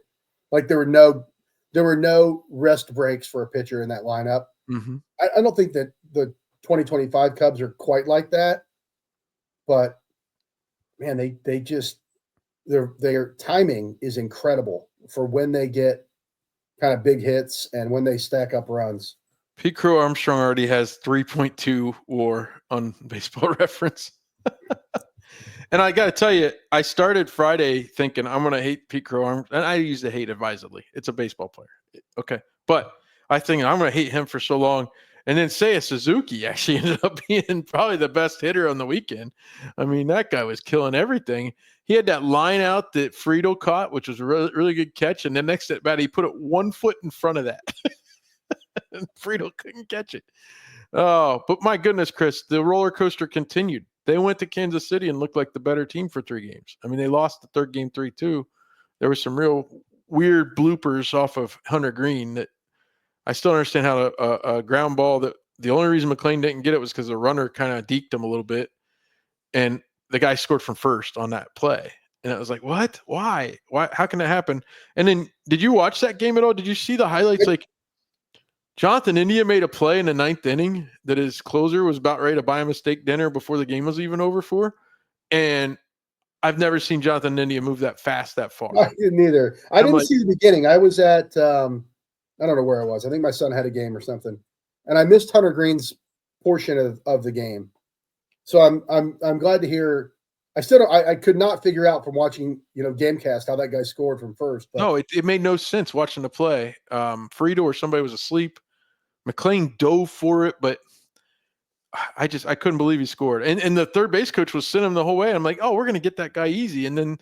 Like there were no rest breaks for a pitcher in that lineup. Mm-hmm. I don't think that the 2025 Cubs are quite like that, but man, their timing is incredible for when they get kind of big hits and when they stack up runs. Pete Crow Armstrong already has 3.2 WAR on Baseball Reference. And I got to tell you, I started Friday thinking I'm going to hate Pete Crow Armstrong. And I use the hate advisedly. It's a baseball player. Okay. But I think I'm going to hate him for so long. And then Seiya Suzuki actually ended up being probably the best hitter on the weekend. I mean, that guy was killing everything. He had that line out that Friedel caught, which was a really, really good catch. And the next at bat, he put it 1 foot in front of that. And Friedel couldn't catch it. Oh, but my goodness, Chris, the roller coaster continued. They went to Kansas City and looked like the better team for 3 games. I mean, they lost the third game 3-2. There was some real weird bloopers off of Hunter Green that I still understand how a ground ball that the only reason McLean didn't get it was because the runner kind of deked him a little bit. And the guy scored from first on that play. And it was like, what? Why? How can that happen? And then did you watch that game at all? Did you see the highlights? Like Jonathan India made a play in the 9th inning that his closer was about ready to buy him a steak dinner before the game was even over for. And I've never seen Jonathan India move that fast, that far. I didn't either. I didn't see the beginning. I was at, I don't know where I was. I think my son had a game or something. And I missed Hunter Green's portion of the game. So I'm glad to hear. I could not figure out from watching, Gamecast how that guy scored from first. But. No, it made no sense watching the play. Friedel or somebody was asleep. McLean dove for it, but I couldn't believe he scored. And the third base coach was sending him the whole way. I'm like, oh, we're going to get that guy easy. And then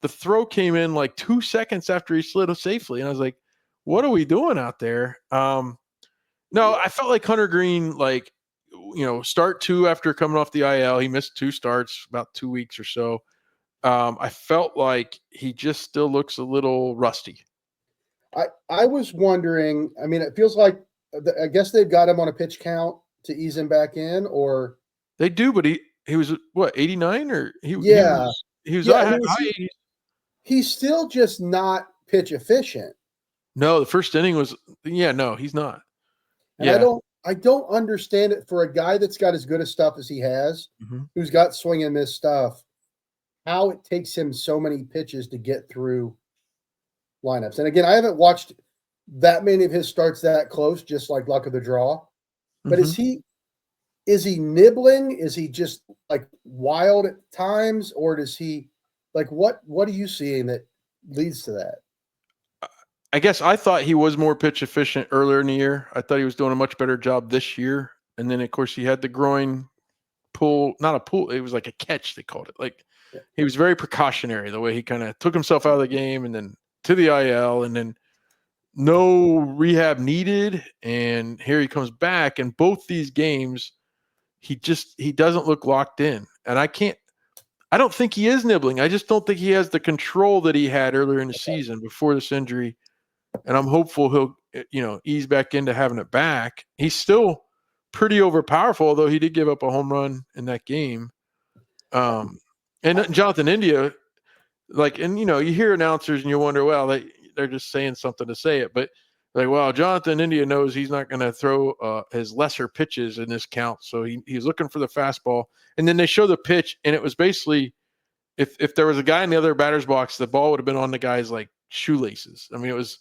the throw came in like 2 seconds after he slid it safely. And I was like, what are we doing out there? No, I felt like Hunter Green, start 2 after coming off the IL. He missed 2 starts, about 2 weeks or so. I felt like he just still looks a little rusty. I was wondering, I mean, it feels like, I guess they've got him on a pitch count to ease him back in, or they do, but he was what, 89 or he was high. He's still just not pitch efficient. No, the first inning was he's not. And I don't understand it for a guy that's got as good a stuff as he has, who's got swing and miss stuff, how it takes him so many pitches to get through lineups. And again, I haven't watched that many of his starts that close, just like luck of the draw. But is he nibbling? Is he just like wild at times, or does he like what are you seeing that leads to that? I guess I thought he was more pitch efficient earlier in the year. I thought he was doing a much better job this year. And then of course he had the groin pull, not a pull, it was like a catch, they called it. Like he was very precautionary the way he kind of took himself out of the game and then to the IL and then no rehab needed, and here he comes back. And both these games, he doesn't look locked in. And I don't think he is nibbling. I just don't think he has the control that he had earlier in the season before this injury. And I'm hopeful he'll, ease back into having it back. He's still pretty overpowerful, although he did give up a home run in that game. And Jonathan India, you hear announcers and you wonder, well, they're just saying something to say it. But Jonathan India knows he's not going to throw his lesser pitches in this count. So he's looking for the fastball. And then they show the pitch, and it was basically, if there was a guy in the other batter's box, the ball would have been on the guy's shoelaces. I mean, it was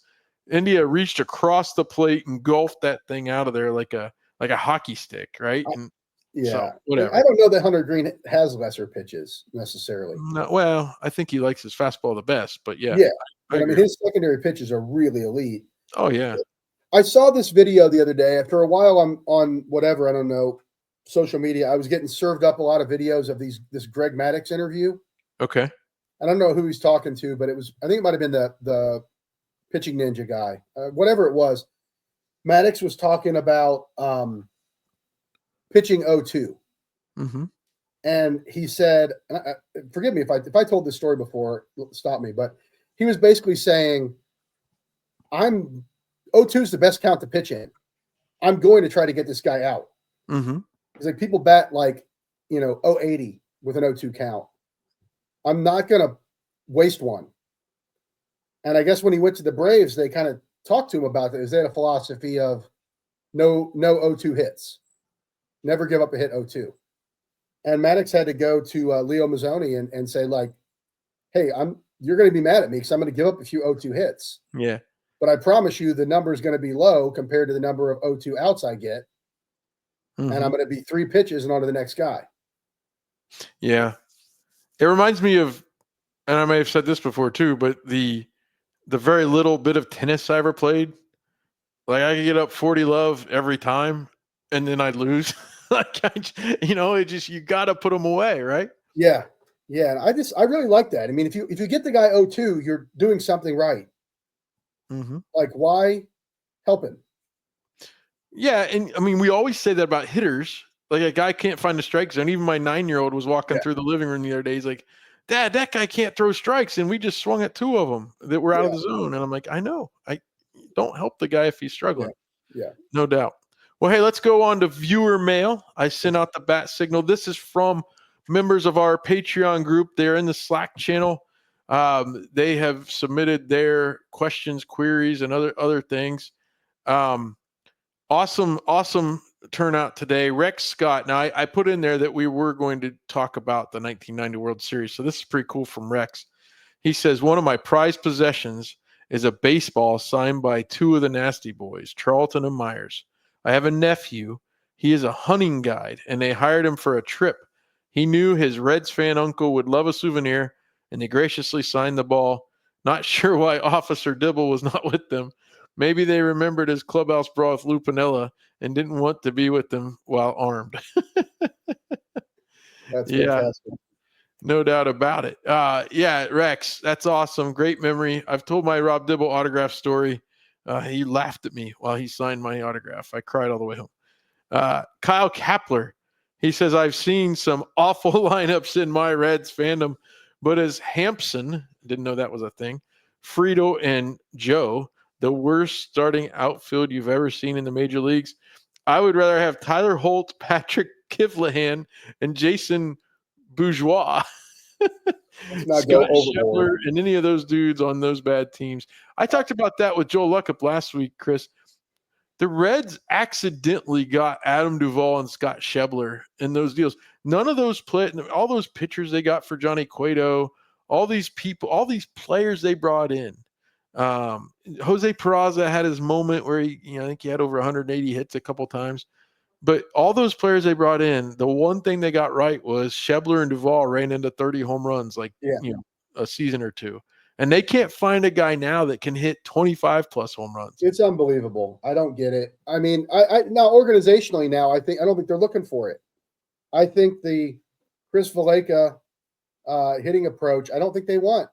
India reached across the plate and golfed that thing out of there like a hockey stick, right? And yeah, so, whatever. I don't know that Hunter Green has lesser pitches necessarily. No, well, I think he likes his fastball the best, but yeah. I mean, his secondary pitches are really elite. Oh yeah. I saw this video the other day. After a while, I'm on whatever, I don't know, social media. I was getting served up a lot of videos of this Greg Maddux interview. Okay. I don't know who he's talking to, but I think it might have been the pitching ninja guy, whatever it was. Maddux was talking about pitching 0-2. Mm-hmm. And he said, forgive me if I told this story before, stop me, but he was basically saying, 0-2 is the best count to pitch in. I'm going to try to get this guy out. Mm-hmm. It's like people bat 0-80 with an 0-2 count. I'm not going to waste one. And I guess when he went to the Braves, they kind of talked to him about that. Is that a philosophy of no 0-2 hits? Never give up a hit 0-2. And Maddux had to go to Leo Mazzoni and say, hey, you're going to be mad at me because I'm going to give up a few 0-2 hits. Yeah. But I promise you the number is going to be low compared to the number of 0-2 outs I get. Mm-hmm. And I'm going to be 3 pitches and on to the next guy. Yeah. It reminds me of, and I may have said this before too, but the very little bit of tennis I ever played, I could get up 40 love every time and then I'd lose. You got to put them away, right? Yeah. Yeah. I really like that. I mean, if you get the guy 0-2, you're doing something right. Mm-hmm. Why help him? Yeah. And I mean, we always say that about hitters. A guy can't find a strike zone. Even my 9-year-old was walking through the living room the other day. He's like, Dad, that guy can't throw strikes. And we just swung at 2 of them that were out of the zone. And I'm like, I know. I don't help the guy if he's struggling. Yeah. No doubt. Well, hey, let's go on to viewer mail. I sent out the bat signal. This is from members of our Patreon group. They're in the Slack channel. They have submitted their questions, queries, and other things. Awesome turnout today. Rex Scott. Now, I put in there that we were going to talk about the 1990 World Series. So this is pretty cool from Rex. He says, one of my prized possessions is a baseball signed by 2 of the Nasty Boys, Charlton and Myers. I have a nephew. He is a hunting guide, and they hired him for a trip. He knew his Reds fan uncle would love a souvenir, and they graciously signed the ball. Not sure why Officer Dibble was not with them. Maybe they remembered his clubhouse brawl with Lou Piniella and didn't want to be with them while armed. That's fantastic. No doubt about it. Rex, that's awesome. Great memory. I've told my Rob Dibble autograph story. He laughed at me while he signed my autograph. I cried all the way home. Kyle Kapler, he says, I've seen some awful lineups in my Reds fandom, but as Hampson, didn't know that was a thing, Frito and Joe, the worst starting outfield you've ever seen in the major leagues, I would rather have Tyler Holt, Patrick Kivlahan, and Jason Bourgeois. Scott Scheffler and any of those dudes on those bad teams. I talked about that with Joel Luckup last week, Chris. The Reds accidentally got Adam Duvall and Scott Scheffler in those deals. None of those all those pitchers they got for Johnny Cueto, all these people, all these players they brought in. Jose Peraza had his moment where I think he had over 180 hits a couple times. But all those players they brought in, the one thing they got right was Scheffler and Duvall ran into 30 home runs a season or two. And they can't find a guy now that can hit 25 plus home runs. It's unbelievable. I don't get it. I mean, I now organizationally now I don't think they're looking for it. I think the Chris Valaika hitting approach, I don't think they want.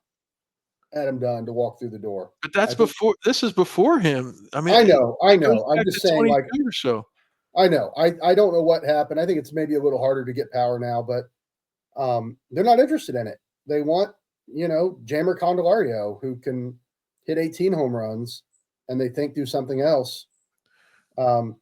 Adam Dunn to walk through the door. But that's before. This is before him. I mean, I know. it goes I'm back just to saying, like, 22 or so. I know. I don't know what happened. I think it's maybe a little harder to get power now, but they're not interested in it. They want, Jamer Candelario, who can hit 18 home runs, and they think do something else. And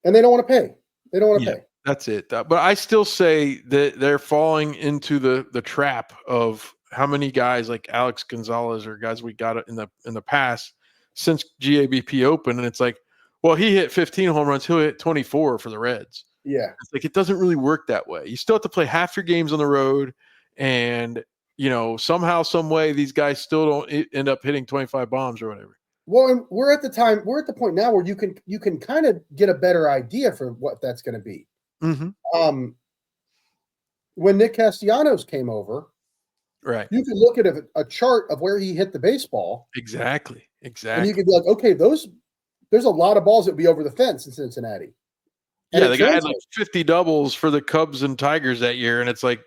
they don't want to pay. They don't want to pay. That's it. But I still say that they're falling into the trap of how many guys like Alex Gonzalez or guys we got in the past since GABP opened, and it's like, well, he hit 15 home runs, he'll hit 24 for the Reds. Yeah. It's like it doesn't really work that way. You still have to play half your games on the road, and somehow, some way, these guys still don't end up hitting 25 bombs or whatever. Well, and we're at the point now where you can kind of get a better idea for what that's going to be. Mm-hmm. When Nick Castellanos came over, right, you could look at a chart of where he hit the baseball. Exactly. And you could be like, okay, there's a lot of balls that would be over the fence in Cincinnati. And the guy had like 50 doubles for the Cubs and Tigers that year, and it's like,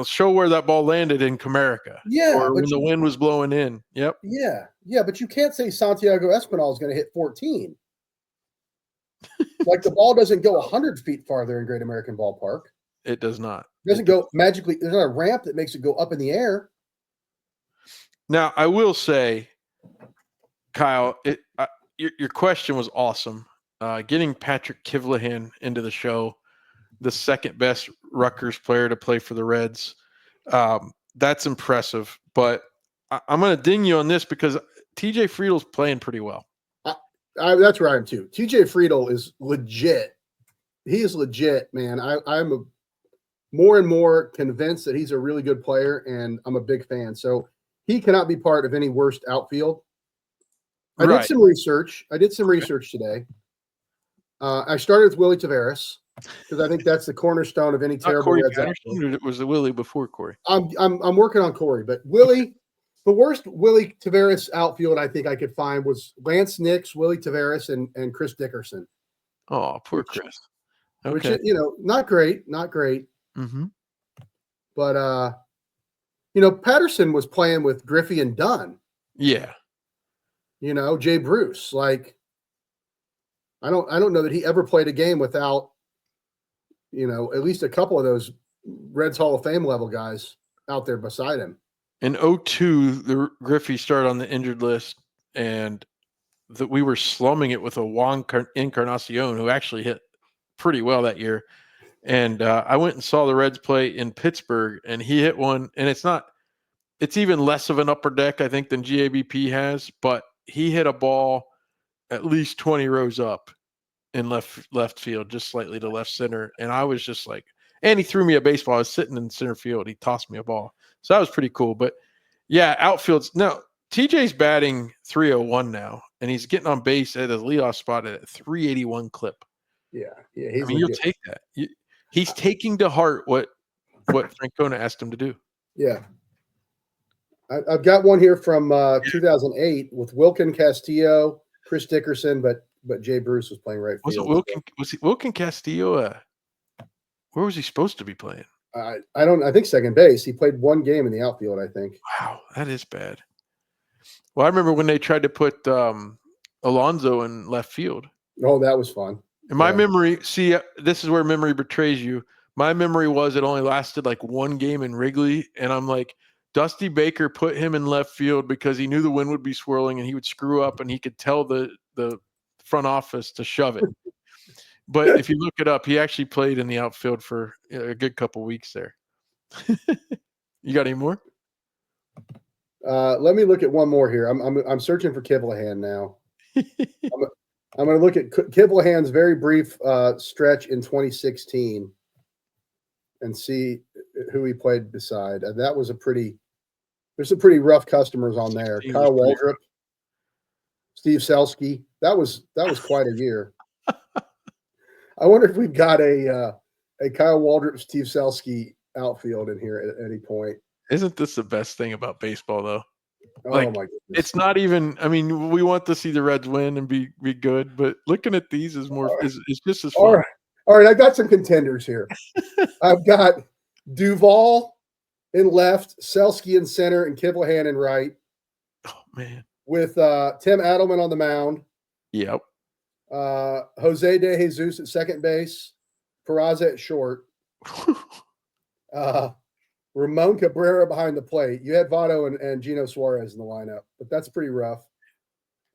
show where that ball landed in Comerica. Yeah, or when the wind was blowing in. Yep. Yeah, but you can't say Santiago Espinal is going to hit 14. Like the ball doesn't go 100 feet farther in Great American Ballpark. It does not. It doesn't go magically. There's not a ramp that makes it go up in the air. Now, I will say, Kyle, your question was awesome. Getting Patrick Kivlahan into the show, the second best Rutgers player to play for the Reds, that's impressive. But I'm going to ding you on this because TJ Friedel's playing pretty well. That's where I am too. TJ Friedel is legit. He is legit, man. I'm more and more convinced that he's a really good player, and I'm a big fan. So he cannot be part of any worst outfield. I did some research. Today. I started with Willie Taveras because I think that's the cornerstone of any terrible Reds outfield. It was the Willie before Corey. I'm working on Corey, but Willie. The worst Willie Taveras outfield I think I could find was Lance Nix, Willie Taveras, and Chris Dickerson. Oh, poor Chris. Okay. Which, not great. Mm-hmm. But, Patterson was playing with Griffey and Dunn. Yeah. Jay Bruce. Like, I don't know that he ever played a game without, at least a couple of those Reds Hall of Fame level guys out there beside him. In 2002, the Griffey started on the injured list, and we were slumming it with a Juan Encarnacion, who actually hit pretty well that year. And I went and saw the Reds play in Pittsburgh, and he hit one. And it's even less of an upper deck, I think, than GABP has. But he hit a ball at least 20 rows up in left field, just slightly to left center. And I was just like, and he threw me a baseball. I was sitting in center field. He tossed me a ball. So that was pretty cool. But yeah, outfield's no. TJ's batting 301 now, and he's getting on base at a leadoff spot at a 381 clip. Yeah. You'll take that. He's taking to heart what Francona asked him to do. Yeah. I've got one here from 2008 with Wilkin Castillo, Chris Dickerson, but Jay Bruce was playing right field. Was it Wilkin Castillo? Where was he supposed to be playing? I think second base. He played one game in the outfield, I think. Wow, that is bad. Well, I remember when they tried to put Alonso in left field. Oh, that was fun. And my memory, this is where memory betrays you. My memory was it only lasted like one game in Wrigley, and I'm like, Dusty Baker put him in left field because he knew the wind would be swirling and he would screw up, and he could tell the front office to shove it. But if you look it up, he actually played in the outfield for a good couple weeks there. You got any more? Let me look at one more here. I'm searching for Kivlahan now. I'm going to look at Kivlahan's very brief stretch in 2016 and see who he played beside. There's some pretty rough customers on there. Kyle Waldrop, Steve Selsky. That was quite a year. I wonder if we've got a Kyle Waldrop, Steve Selsky outfield in here at any point. Isn't this the best thing about baseball, though? Oh my goodness. It's not even. I mean, we want to see the Reds win and be good, but looking at these is just as fun. All right. I've got some contenders here. I've got Duvall, In left, Selsky in center, and Kivlehan in right. Oh man. With Tim Adelman on the mound. Yep. Jose De Jesus at second base. Peraza at short. Ramon Cabrera behind the plate. You had Votto and Gino Suarez in the lineup, but that's pretty rough.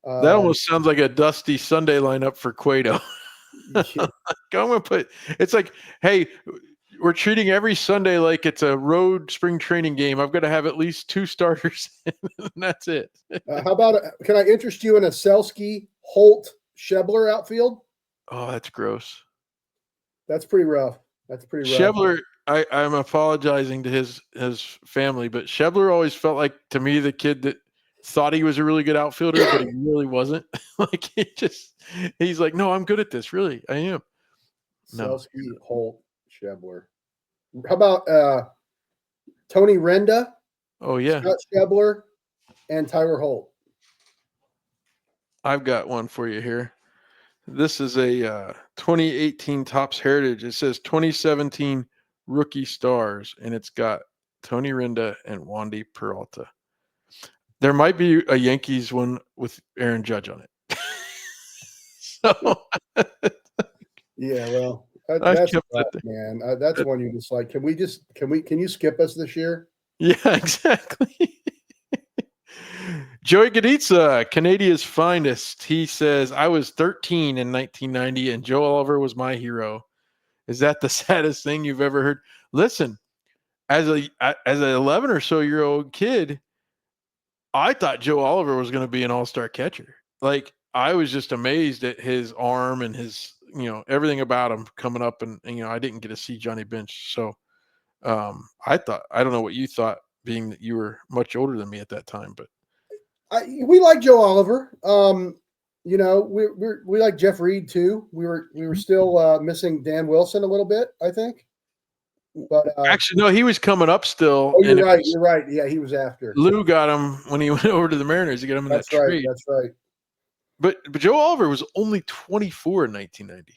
That almost sounds like a dusty Sunday lineup for Cueto. Yeah. I'm gonna put. It's like, hey, we're treating every Sunday like it's a road spring training game. I've got to have at least 2 starters, and that's it. How about? Can I interest you in a Selsky, Holt, Shebler outfield? Oh, that's gross. That's pretty rough. That's pretty rough. Shebler, I'm apologizing to his family, but Shebler always felt like, to me, the kid that thought he was a really good outfielder, but he really wasn't. Like he's like, no, I'm good at this. Really, I am. No. Selsky, Holt, Shebler. How about Tony Renda? Oh yeah, Scott Shebler, and Tyler Holt. I've got one for you here. This is a 2018 Topps Heritage. It says 2017 Rookie Stars, and it's got Tony Renda and Wandy Peralta. There might be a Yankees one with Aaron Judge on it. So, yeah, well, that's man. That's one you just like. Can you skip us this year? Yeah, exactly. Joey Gaditza, Canadia's finest. He says, I was 13 in 1990 and Joe Oliver was my hero. Is that the saddest thing you've ever heard? Listen, as an 11 or so year old kid, I thought Joe Oliver was going to be an all-star catcher. Like, I was just amazed at his arm and his, everything about him coming up. And I didn't get to see Johnny Bench. So I don't know what you thought, being that you were much older than me at that time, but we like Joe Oliver. We like Jeff Reed too. We were still missing Dan Wilson a little bit, I think. But actually, no, he was coming up still. Oh, you're right. You're right. Yeah, he was after. Lou got him when he went over to the Mariners. He got him in that trade. That's right. But Joe Oliver was only 24 in 1990.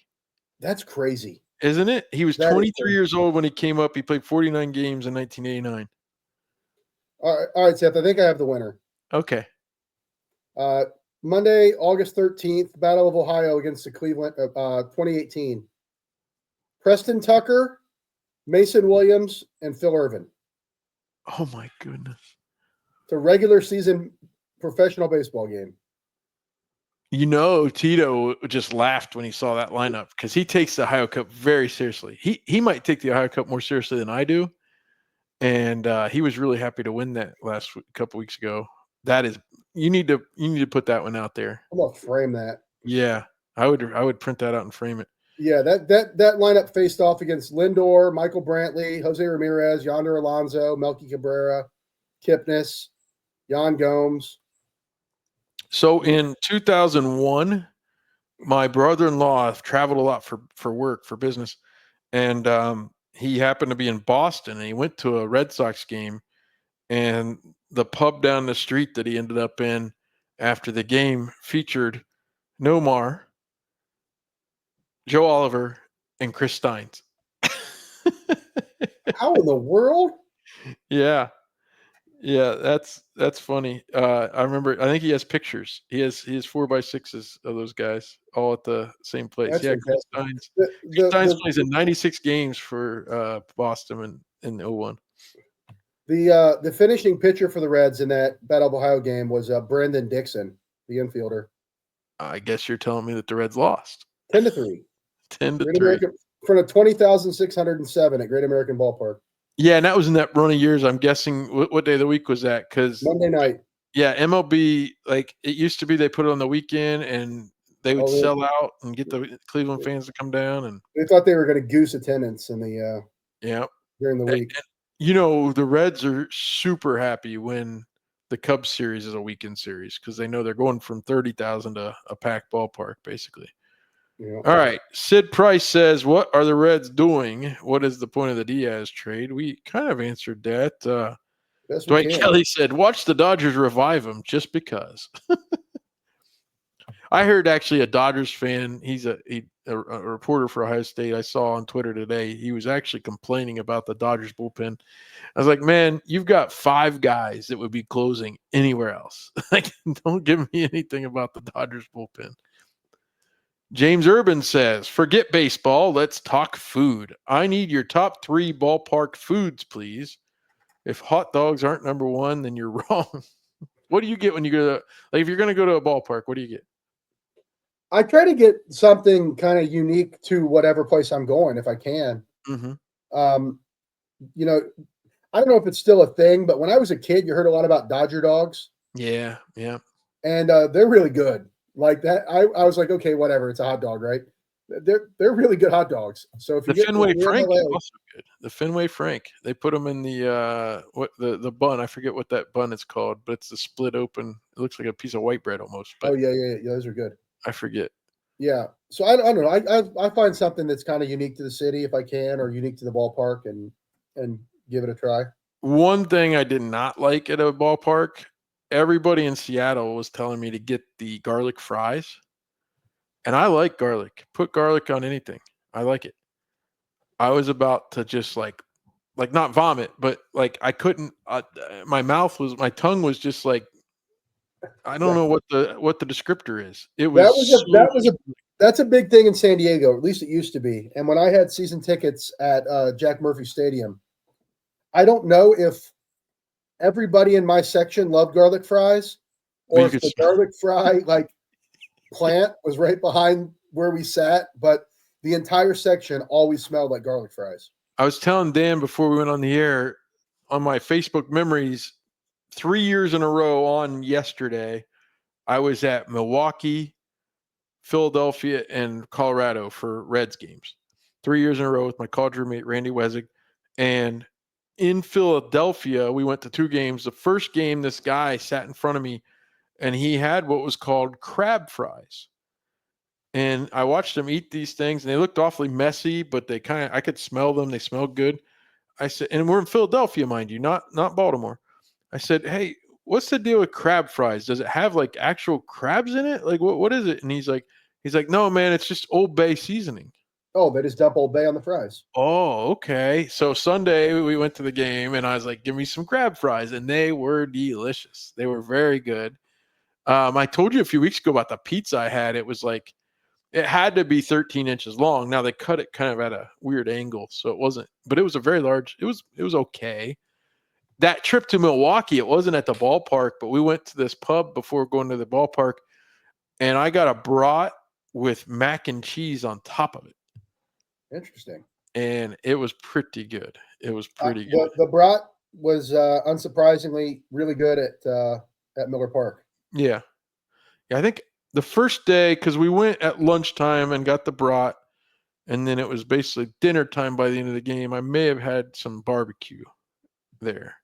That's crazy, isn't it? He was 23 years old when he came up. He played 49 games in 1989. All right, Seth. I think I have the winner. Okay. Monday, August 13th, Battle of Ohio against the Cleveland, 2018. Preston Tucker, Mason Williams, and Phil Irvin. Oh, my goodness. It's a regular season professional baseball game. Tito just laughed when he saw that lineup because he takes the Ohio Cup very seriously. He might take the Ohio Cup more seriously than I do. And he was really happy to win that couple weeks ago. That is, you need to put that one out there. I'm gonna frame that. Yeah, I would print that out and frame it. Yeah, that lineup faced off against Lindor, Michael Brantley, Jose Ramirez, Yonder Alonso, Melky Cabrera, Kipnis, Jan Gomes. So in 2001, my brother-in-law traveled a lot for work, for business, and he happened to be in Boston, and he went to a Red Sox game, and the pub down the street that he ended up in after the game featured Nomar, Joe Oliver, and Chris Steins. How in the world? Yeah, that's funny. I remember. I think he has pictures. He has 4x6s of those guys all at the same place. Chris Steins. Chris Steins plays in 96 games for Boston in 01. The finishing pitcher for the Reds in that Battle of Ohio game was Brendan Dixon, the infielder. I guess you're telling me that the Reds lost 10-3. 10-3. In front of 20,607 at Great American Ballpark. Yeah, and that was in that run of years. I'm guessing what day of the week was that? Because Monday night. Yeah, MLB, like it used to be, they put it on the weekend and they would sell out and get the Cleveland fans to come down. And they thought they were going to goose attendance in the during the week. And, the Reds are super happy when the Cubs series is a weekend series because they know they're going from 30,000 to a packed ballpark, basically. Yeah. All right. Sid Price says, what are the Reds doing? What is the point of the Diaz trade? We kind of answered that. Dwight Kelly said, watch the Dodgers revive him just because. I heard actually a Dodgers fan. He's a reporter for Ohio State. I saw on Twitter today. He was actually complaining about the Dodgers bullpen. I was like, man, you've got 5 guys that would be closing anywhere else. Like, don't give me anything about the Dodgers bullpen. James Urban says, forget baseball. Let's talk food. I need your top 3 ballpark foods, please. If hot dogs aren't number 1, then you're wrong. What do you get when you go to, like, if you're going to go to a ballpark, what do you get? I try to get something kind of unique to whatever place I'm going if I can. Mm-hmm. You know, I don't know if it's still a thing, but when I was a kid, you heard a lot about Dodger dogs. Yeah, yeah. And they're really good. Like that, I was like, okay, whatever. It's a hot dog, right? They're really good hot dogs. So if you The get Fenway Frank LA, is also good. The Fenway Frank. They put them in the the bun. I forget what that bun is called, but it's the split open. It looks like a piece of white bread almost. But yeah, those are good. I forget. Yeah. So I don't know. I find something that's kind of unique to the city if I can, or unique to the ballpark, and give it a try. One thing I did not like at a ballpark, everybody in Seattle was telling me to get the garlic fries. And I like garlic. Put garlic on anything. I like it. I was about to just like not vomit, but like I couldn't. My tongue was just like, I don't know what the descriptor is. It was that's a big thing in San Diego. At least it used to be. And when I had season tickets at Jack Murphy Stadium, I don't know if everybody in my section loved garlic fries, or if the garlic fry plant was right behind where we sat, but the entire section always smelled like garlic fries. I was telling Dan before we went on the air on my Facebook memories, 3 years in a row on yesterday, I was at Milwaukee, Philadelphia, and Colorado for Reds games. 3 years in a row with my college roommate, Randy Wezig. And in Philadelphia, we went to 2 games. The first game, this guy sat in front of me, and he had what was called crab fries. And I watched him eat these things, and they looked awfully messy, but I could smell them. They smelled good. I said, and we're in Philadelphia, mind you, not Baltimore. I said, hey, what's the deal with crab fries? Does it have like actual crabs in it? Like, what is it? And he's like, no, man, it's just Old Bay seasoning. Oh, they just dump Old Bay on the fries. Oh, okay. So Sunday we went to the game, and I was like, give me some crab fries, and they were delicious. They were very good. I told you a few weeks ago about the pizza I had. It was like, it had to be 13 inches long. Now they cut it kind of at a weird angle, so it wasn't, but it was a very large, it was okay. That trip to Milwaukee, it wasn't at the ballpark, but we went to this pub before going to the ballpark, and I got a brat with mac and cheese on top of it. Interesting. And it was pretty good. It was pretty good. The brat was unsurprisingly really good at Miller Park. Yeah. I think the first day, because we went at lunchtime and got the brat, and then it was basically dinner time by the end of the game. I may have had some barbecue there.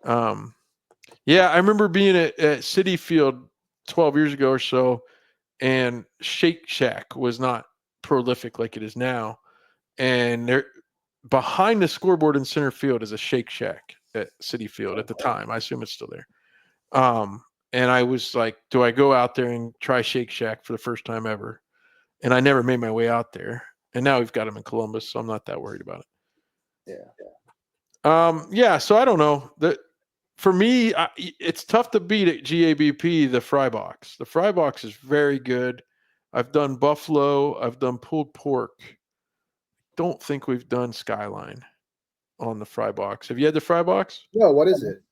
Yeah, I remember being at Citi Field 12 years ago or so, and Shake Shack was not prolific like it is now. And there, behind the scoreboard in center field is a Shake Shack at Citi Field at the time. I assume it's still there. And I was like, do I go out there and try Shake Shack for the first time ever? And I never made my way out there. And now we've got them in Columbus, so I'm not that worried about it. Yeah. So I don't know. For me, it's tough to beat at GABP, the fry box. The fry box is very good. I've done buffalo. I've done pulled pork. Don't think we've done Skyline on the fry box. Have you had the fry box? No, what is it?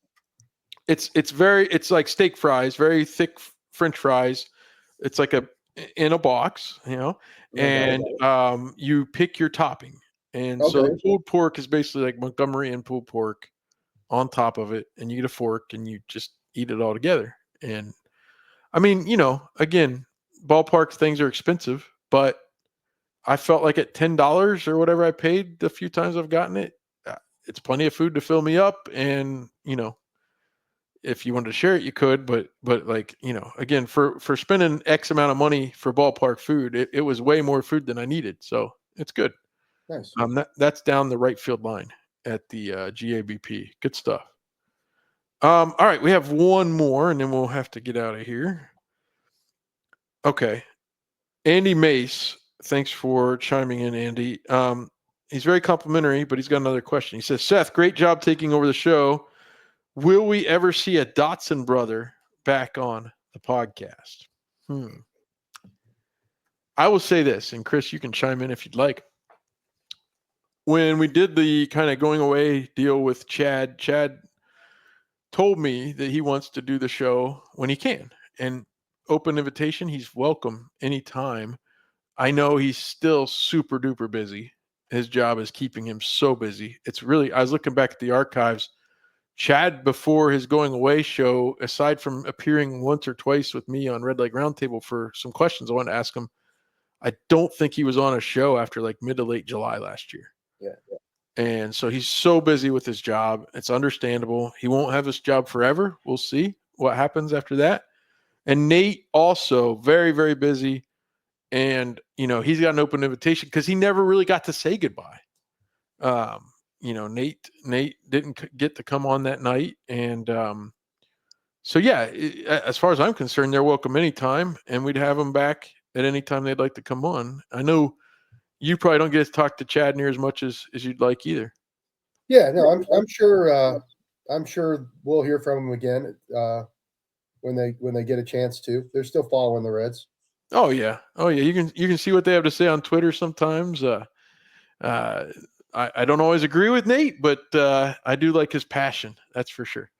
It's like steak fries, very thick French fries. It's like in a box, and you pick your topping. And so pulled pork is basically like Montgomery and pulled pork on top of it, and you get a fork and you just eat it all together. And I mean, again, ballpark things are expensive, but I felt like at $10 or whatever I paid the few times I've gotten it, it's plenty of food to fill me up. And, if you wanted to share it, you could, but like, again, for spending X amount of money for ballpark food, it was way more food than I needed. So it's good. Nice. That's down the right field line at the GABP. Good stuff. All right. We have one more and then we'll have to get out of here. Okay. Andy Mace, thanks for chiming in, Andy. He's very complimentary, but he's got another question. He says, Seth, great job taking over the show. Will we ever see a Dotson brother back on the podcast? I will say this, and Chris, you can chime in if you'd like. When we did the kind of going away deal with Chad told me that he wants to do the show when he can. And open invitation, he's welcome anytime. I know he's still super duper busy. His job is keeping him so busy. It's really, I was looking back at the archives. Chad, before his going away show, aside from appearing once or twice with me on Red Leg Roundtable for some questions I wanted to ask him, I don't think he was on a show after like mid to late July last year. Yeah. And so he's so busy with his job. It's understandable. He won't have this job forever. We'll see what happens after that. And Nate also very, very busy. And, he's got an open invitation because he never really got to say goodbye. Nate didn't get to come on that night. And so, yeah, as far as I'm concerned, they're welcome anytime. And we'd have them back at any time they'd like to come on. I know you probably don't get to talk to Chad near as much as you'd like either. Yeah, no, I'm sure we'll hear from him again when they get a chance to. They're still following the Reds. Oh yeah. You can see what they have to say on Twitter sometimes. I don't always agree with Nate, but I do like his passion. That's for sure.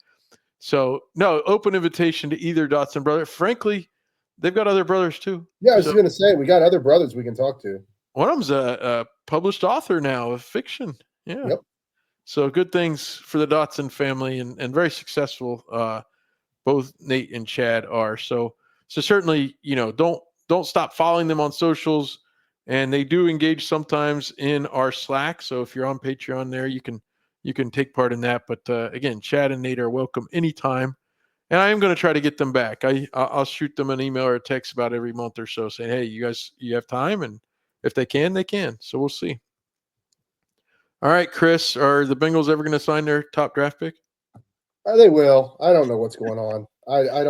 So no, open invitation to either Dotson brother. Frankly, they've got other brothers too. Yeah, I was going to say we got other brothers we can talk to. One of them's a published author now of fiction. Yeah. Yep. So good things for the Dotson family and very successful. Both Nate and Chad are. So certainly, don't stop following them on socials, and they do engage sometimes in our Slack. So if you're on Patreon there, you can take part in that. But again, Chad and Nate are welcome anytime. And I am going to try to get them back. I'll shoot them an email or a text about every month or so saying, hey, you have time? And if they can, they can. So we'll see. All right, Chris, are the Bengals ever going to sign their top draft pick? They will. I don't know what's going on. I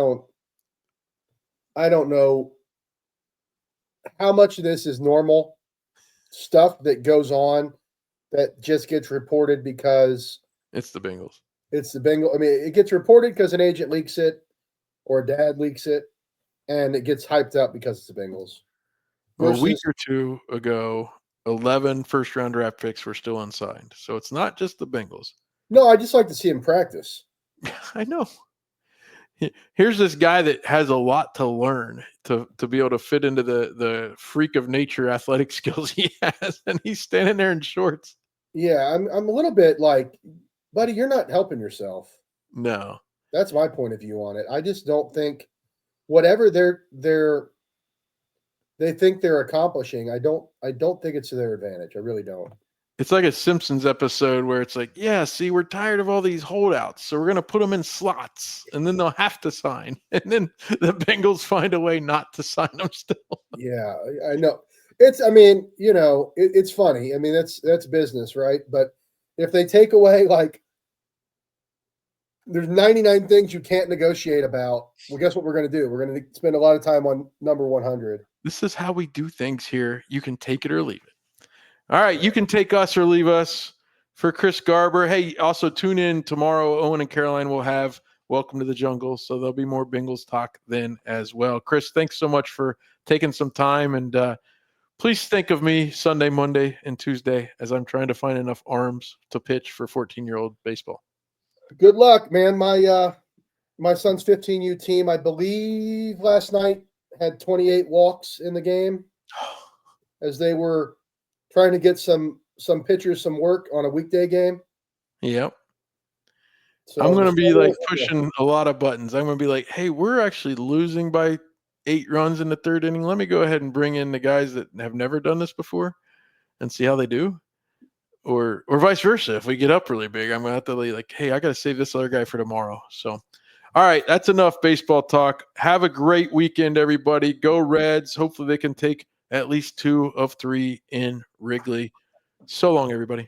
don't know how much of this is normal stuff that goes on that just gets reported because it's the Bengals. It's the Bengals. I mean, it gets reported because an agent leaks it or a dad leaks it, and it gets hyped up because it's the Bengals. A week or two ago, 11 first-round draft picks were still unsigned. So it's not just the Bengals. No, I just like to see him practice. I know. Here's this guy that has a lot to learn to be able to fit into the freak of nature athletic skills he has, and he's standing there in shorts. Yeah, I'm a little bit like, buddy, you're not helping yourself. No. That's my point of view on it. I just don't think whatever they think they're accomplishing, I don't think it's to their advantage. I really don't. It's like a Simpsons episode where it's like, yeah, see, we're tired of all these holdouts, so we're going to put them in slots, and then they'll have to sign. And then the Bengals find a way not to sign them still. Yeah, I know. It's funny. I mean, that's business, right? But if they take away, like, there's 99 things you can't negotiate about, well, guess what we're going to do? We're going to spend a lot of time on number 100. This is how we do things here. You can take it or leave it. All right, you can take us or leave us. For Chris Garber, hey, also tune in tomorrow. Owen and Caroline will have Welcome to the Jungle, so there'll be more Bengals talk then as well. Chris, thanks so much for taking some time, and please think of me Sunday, Monday, and Tuesday as I'm trying to find enough arms to pitch for 14-year-old baseball. Good luck, man. My son's 15U team, I believe, last night had 28 walks in the game as they were trying to get some pitchers some work on a weekday game. Yep. So I'm going to be like pushing a lot of buttons. I'm going to be like, hey, we're actually losing by 8 runs in the third inning. Let me go ahead and bring in the guys that have never done this before and see how they do. Or vice versa. If we get up really big, I'm going to have to be like, hey, I got to save this other guy for tomorrow. So, all right, that's enough baseball talk. Have a great weekend, everybody. Go Reds. Hopefully they can take at least 2 of 3 in Wrigley. So long, everybody.